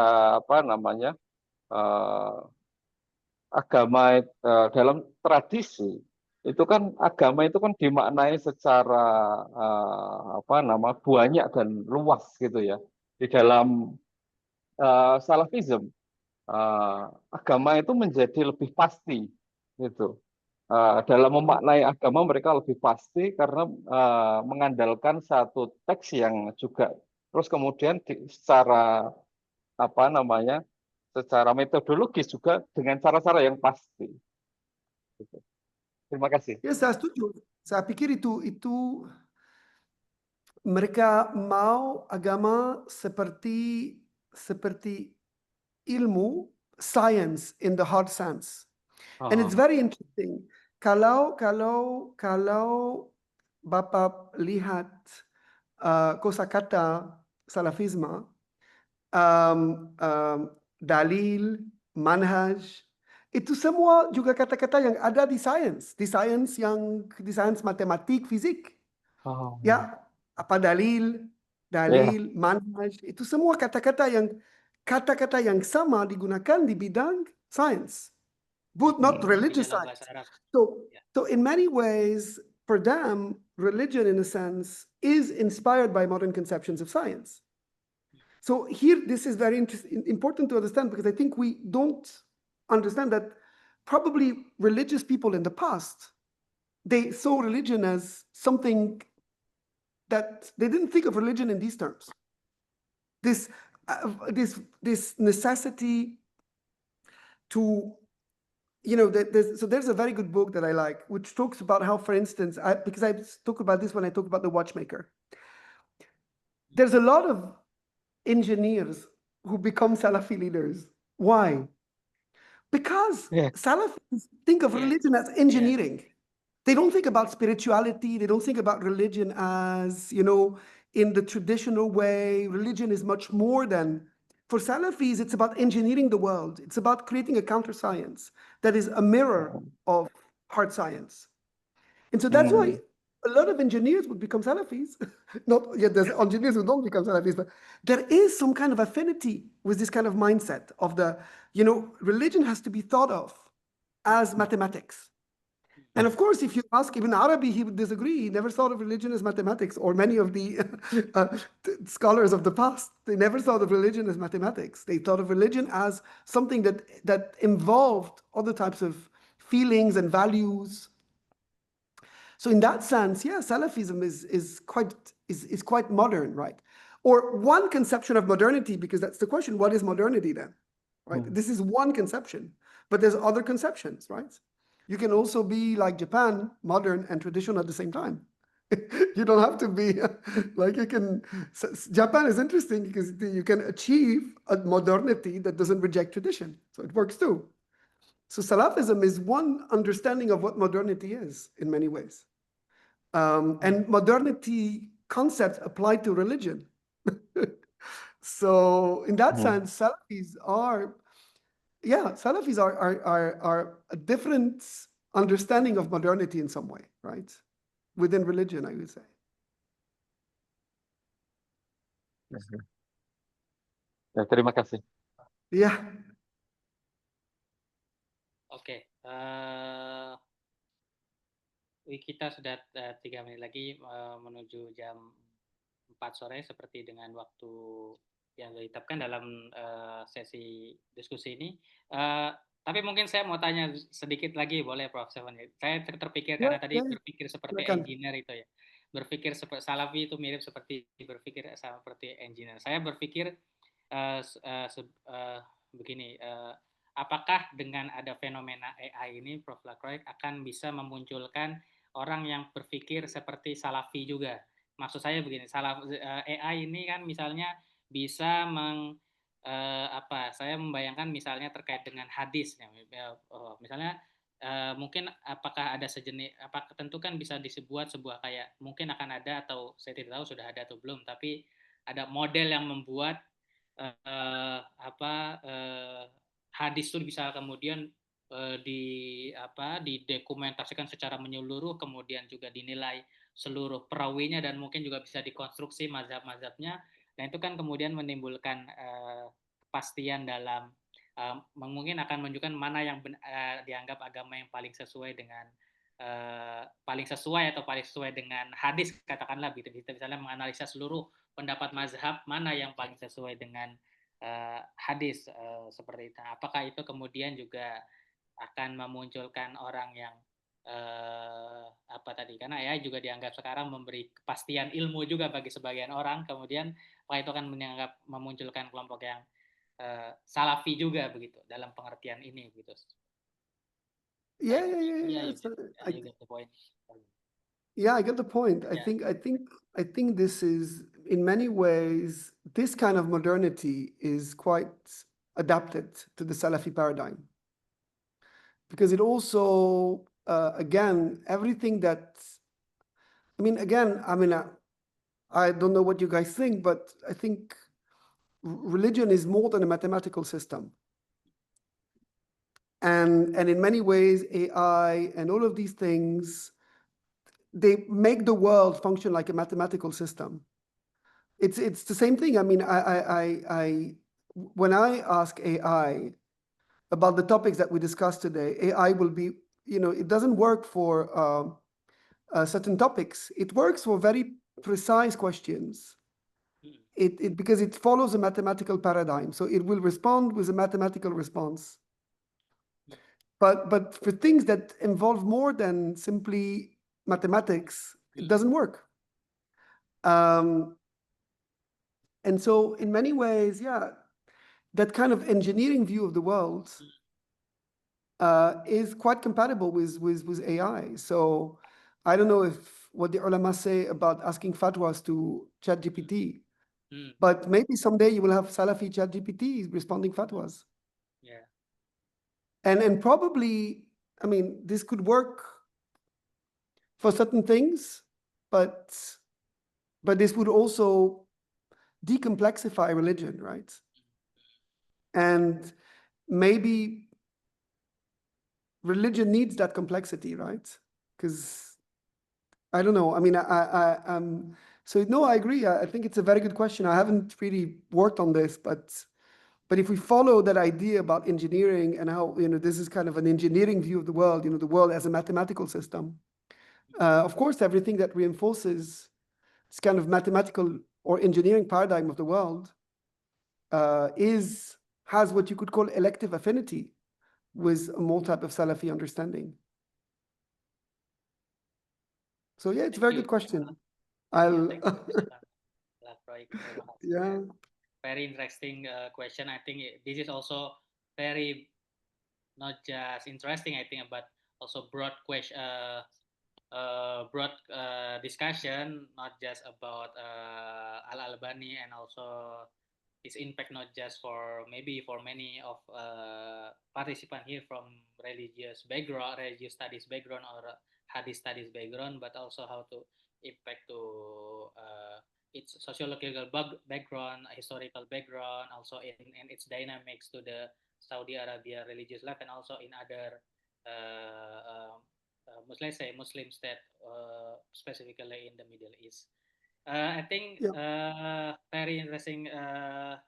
agama dalam tradisi itu kan, agama itu kan dimaknai secara banyak dan luas gitu ya. Di dalam Salafism agama itu menjadi lebih pasti gitu. Dalam memaknai agama mereka lebih pasti karena mengandalkan satu teks yang juga terus kemudian secara secara metodologis juga dengan cara-cara yang pasti. Terima kasih. Ya, saya setuju. Saya pikir itu mereka mau agama seperti ilmu, science in the hard sense. And it's very interesting. Kalau Bapak lihat kosakata salafisme, dalil, manhaj, itu semua juga kata-kata yang ada di science matematik, fisik. Ya, apa dalil, manhaj, itu semua kata-kata yang sama digunakan di bidang science, but not religious science. So in many ways, for them, religion in a sense is inspired by modern conceptions of science. So here, this is very important to understand, because I think we don't understand that probably religious people in the past, they saw religion as something that they didn't think of religion in these terms. This necessity to, so there's a very good book that I like, which talks about how, for instance, because I talk about this when I talk about the watchmaker. There's a lot of engineers who become Salafi leaders. Why? Because Salafis think of religion as engineering. They don't think about spirituality. They don't think about religion as, in the traditional way. Religion is much more than, for Salafis, it's about engineering the world. It's about creating a counter science that is a mirror of hard science. And so that's why a lot of engineers would become Salafis. Not yet, there's engineers who don't become Salafis, but there is some kind of affinity with this kind of mindset of the, religion has to be thought of as mathematics. And of course, if you ask Ibn Arabi, he would disagree. He never thought of religion as mathematics, or many of the scholars of the past. They never thought of religion as mathematics. They thought of religion as something that involved other types of feelings and values. So in that sense, Salafism is quite modern, right? Or one conception of modernity, because that's the question: what is modernity then? Right? This is one conception, but there's other conceptions, right? You can also be like Japan, modern and traditional at the same time. You don't have to be like you can. Japan is interesting because you can achieve a modernity that doesn't reject tradition. So it works too. So Salafism is one understanding of what modernity is in many ways. And modernity concepts apply to religion. So in that sense, Salafis are a different understanding of modernity in some way, right? Within religion, I would say. Ya, terima kasih. Yeah. Oke, kita sudah 3 menit lagi menuju jam 4 sore, seperti dengan waktu yang ditetapkan dalam sesi diskusi ini. Tapi mungkin saya mau tanya sedikit lagi, boleh Prof. Stéphane? Saya terpikir karena tadi berpikir seperti engineer itu ya. Berpikir seperti Salafi itu mirip seperti berpikir seperti engineer. Saya berpikir begini, apakah dengan ada fenomena AI ini, Prof. Lacroix, akan bisa memunculkan orang yang berpikir seperti Salafi juga? Maksud saya begini, AI ini kan misalnya bisa saya membayangkan misalnya terkait dengan hadis, misalnya mungkin apakah ada sejenis, tentu kan bisa dibuat sebuah kayak, mungkin akan ada atau saya tidak tahu sudah ada atau belum, tapi ada model yang membuat hadis itu bisa kemudian didokumentasikan secara menyeluruh, kemudian juga dinilai seluruh perawinya dan mungkin juga bisa dikonstruksi mazhab-mazhabnya. Nah itu kan kemudian menimbulkan kepastian dalam mungkin akan menunjukkan mana yang dianggap agama yang paling sesuai dengan paling sesuai dengan hadis, katakanlah gitu. Kita misalnya menganalisa seluruh pendapat mazhab, mana yang paling sesuai dengan hadis, seperti itu. Apakah itu kemudian juga akan memunculkan orang yang karena ya juga dianggap sekarang memberi kepastian ilmu juga bagi sebagian orang, kemudian apakah itu akan memunculkan kelompok yang Salafi juga begitu dalam pengertian ini gitu. Yeah. You get the point. Yeah, I get the point. Yeah. I think this is, in many ways, this kind of modernity is quite adapted to the Salafi paradigm, because it also, again, everything that, I don't know what you guys think, but I think religion is more than a mathematical system. And in many ways, AI and all of these things, they make the world function like a mathematical system. It's the same thing. When I ask AI about the topics that we discussed today, AI will be, it doesn't work for certain topics. It works for very precise questions. Because it follows a mathematical paradigm, so it will respond with a mathematical response. But for things that involve more than simply mathematics, it doesn't work. And so in many ways, yeah, that kind of engineering view of the world is quite compatible with AI. So I don't know if what the ulama say about asking fatwas to ChatGPT, but maybe someday you will have Salafi ChatGPT responding fatwas. Yeah. And probably, this could work for certain things, but this would also decomplexify religion, right? And maybe religion needs that complexity, right? Because I don't know. So no, I agree. I think it's a very good question. I haven't really worked on this, but if we follow that idea about engineering and how, this is kind of an engineering view of the world, the world as a mathematical system, of course, everything that reinforces this kind of mathematical or engineering paradigm of the world has what you could call elective affinity with a more type of Salafi understanding. So yeah, it's a very good question. Yeah. Very interesting question. I think this is also very not just interesting, I think, but also broad question, broad discussion, not just about al-Albani and also its impact, not just for maybe for many of participants here from religious background, religious studies background, or Hadith Studies background, but also how to impact to its sociological background, historical background, also in its dynamics to the Saudi Arabia religious life, and also in other Muslim state, specifically in the Middle East. I think very interesting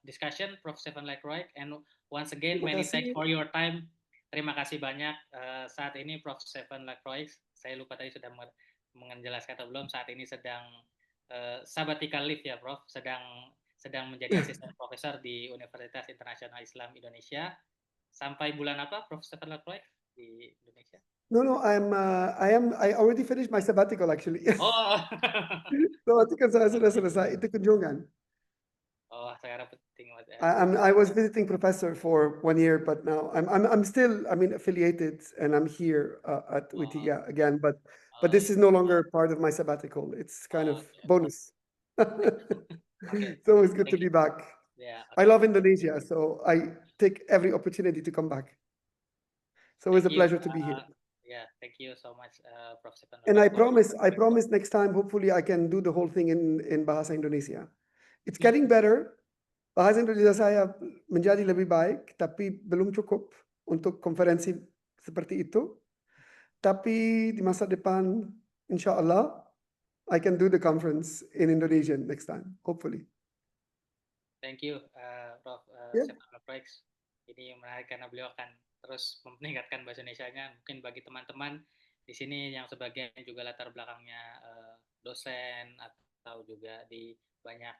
discussion, Prof. Stéphane Lacroix. And once again, many thanks for your time. Terima kasih banyak. Saat ini Prof. Stéphane Lacroix, saya lupa tadi sudah menjelaskan atau belum, saat ini sedang sabbatical leave ya, Prof. Sedang menjadi asisten profesor di Universitas Internasional Islam Indonesia. Sampai bulan apa, Prof. Stéphane Lacroix di Indonesia? No, I already finished my sabbatical actually. Oh. So I think saya sudah selesai. Itu kunjungan. Oh, sekarang penting. I was visiting professor for 1 year, but now I'm still affiliated, and I'm here at UIII again. But this is no longer part of my sabbatical. It's kind of bonus. So it's good to be back. Yeah. I love Indonesia, so I take every opportunity to come back. So it's a pleasure to be here. Yeah, thank you so much, Prof. Stéphane. And I promise next time, hopefully I can do the whole thing in Bahasa Indonesia. It's getting better. Bahasa Indonesia saya menjadi lebih baik, tapi belum cukup untuk konferensi seperti itu. Tapi di masa depan, insya Allah, I can do the conference in Indonesian next time, hopefully. Thank you, Prof. Stéphane Lacroix. Ini menarik karena beliau akan terus meningkatkan bahasa Indonesianya. Mungkin bagi teman-teman di sini yang sebagian juga latar belakangnya dosen atau juga di banyak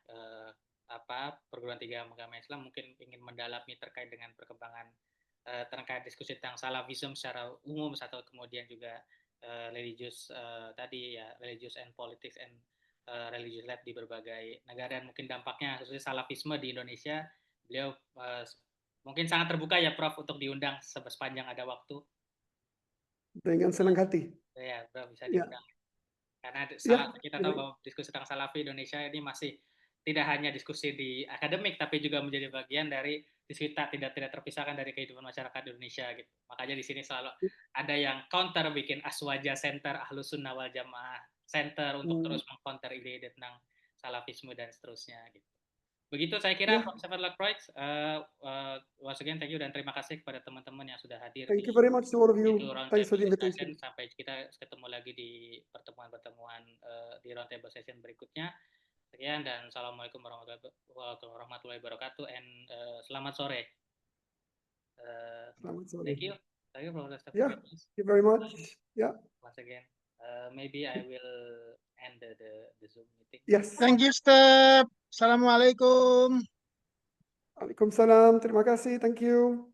perguruan tinggi agama Islam, mungkin ingin mendalami terkait dengan perkembangan terkait diskusi tentang Salafism secara umum, atau kemudian juga religious tadi ya, religious and politics and religious life di berbagai negara, dan mungkin dampaknya khususnya Salafisme di Indonesia. Beliau mungkin sangat terbuka ya, Prof, untuk diundang sepanjang ada waktu. Dengan senang hati. Ya, Prof, bisa diundang. Karena Yeah, kita tahu bahwa diskusi tentang Salafi Indonesia ini masih tidak hanya diskusi di akademik, tapi juga menjadi bagian dari diskusi tidak terpisahkan dari kehidupan masyarakat Indonesia gitu. Makanya di sini selalu ada yang counter, bikin Aswaja Center, Ahlus Sunnah wal Jamaah Center untuk terus mengcounter ide-ide tentang Salafisme dan seterusnya gitu. Begitu saya kira, Prof. Lacroix. Once again, thank you dan terima kasih kepada teman-teman yang sudah hadir. Thank you very much to all of you. Thanks for the Roundtable invitation. Discussion. Sampai kita ketemu lagi di pertemuan-pertemuan di Roundtable Session berikutnya. Sekian dan assalamualaikum warahmatullahi wabarakatuh and selamat sore. Selamat sore. Thank you, Prof. Stéphane. Yeah, thank you very much. Yeah. Once again, maybe I will end the Zoom meeting. Yes. Thank you, Steph. Assalamualaikum. Waalaikumsalam. Terima kasih. Thank you.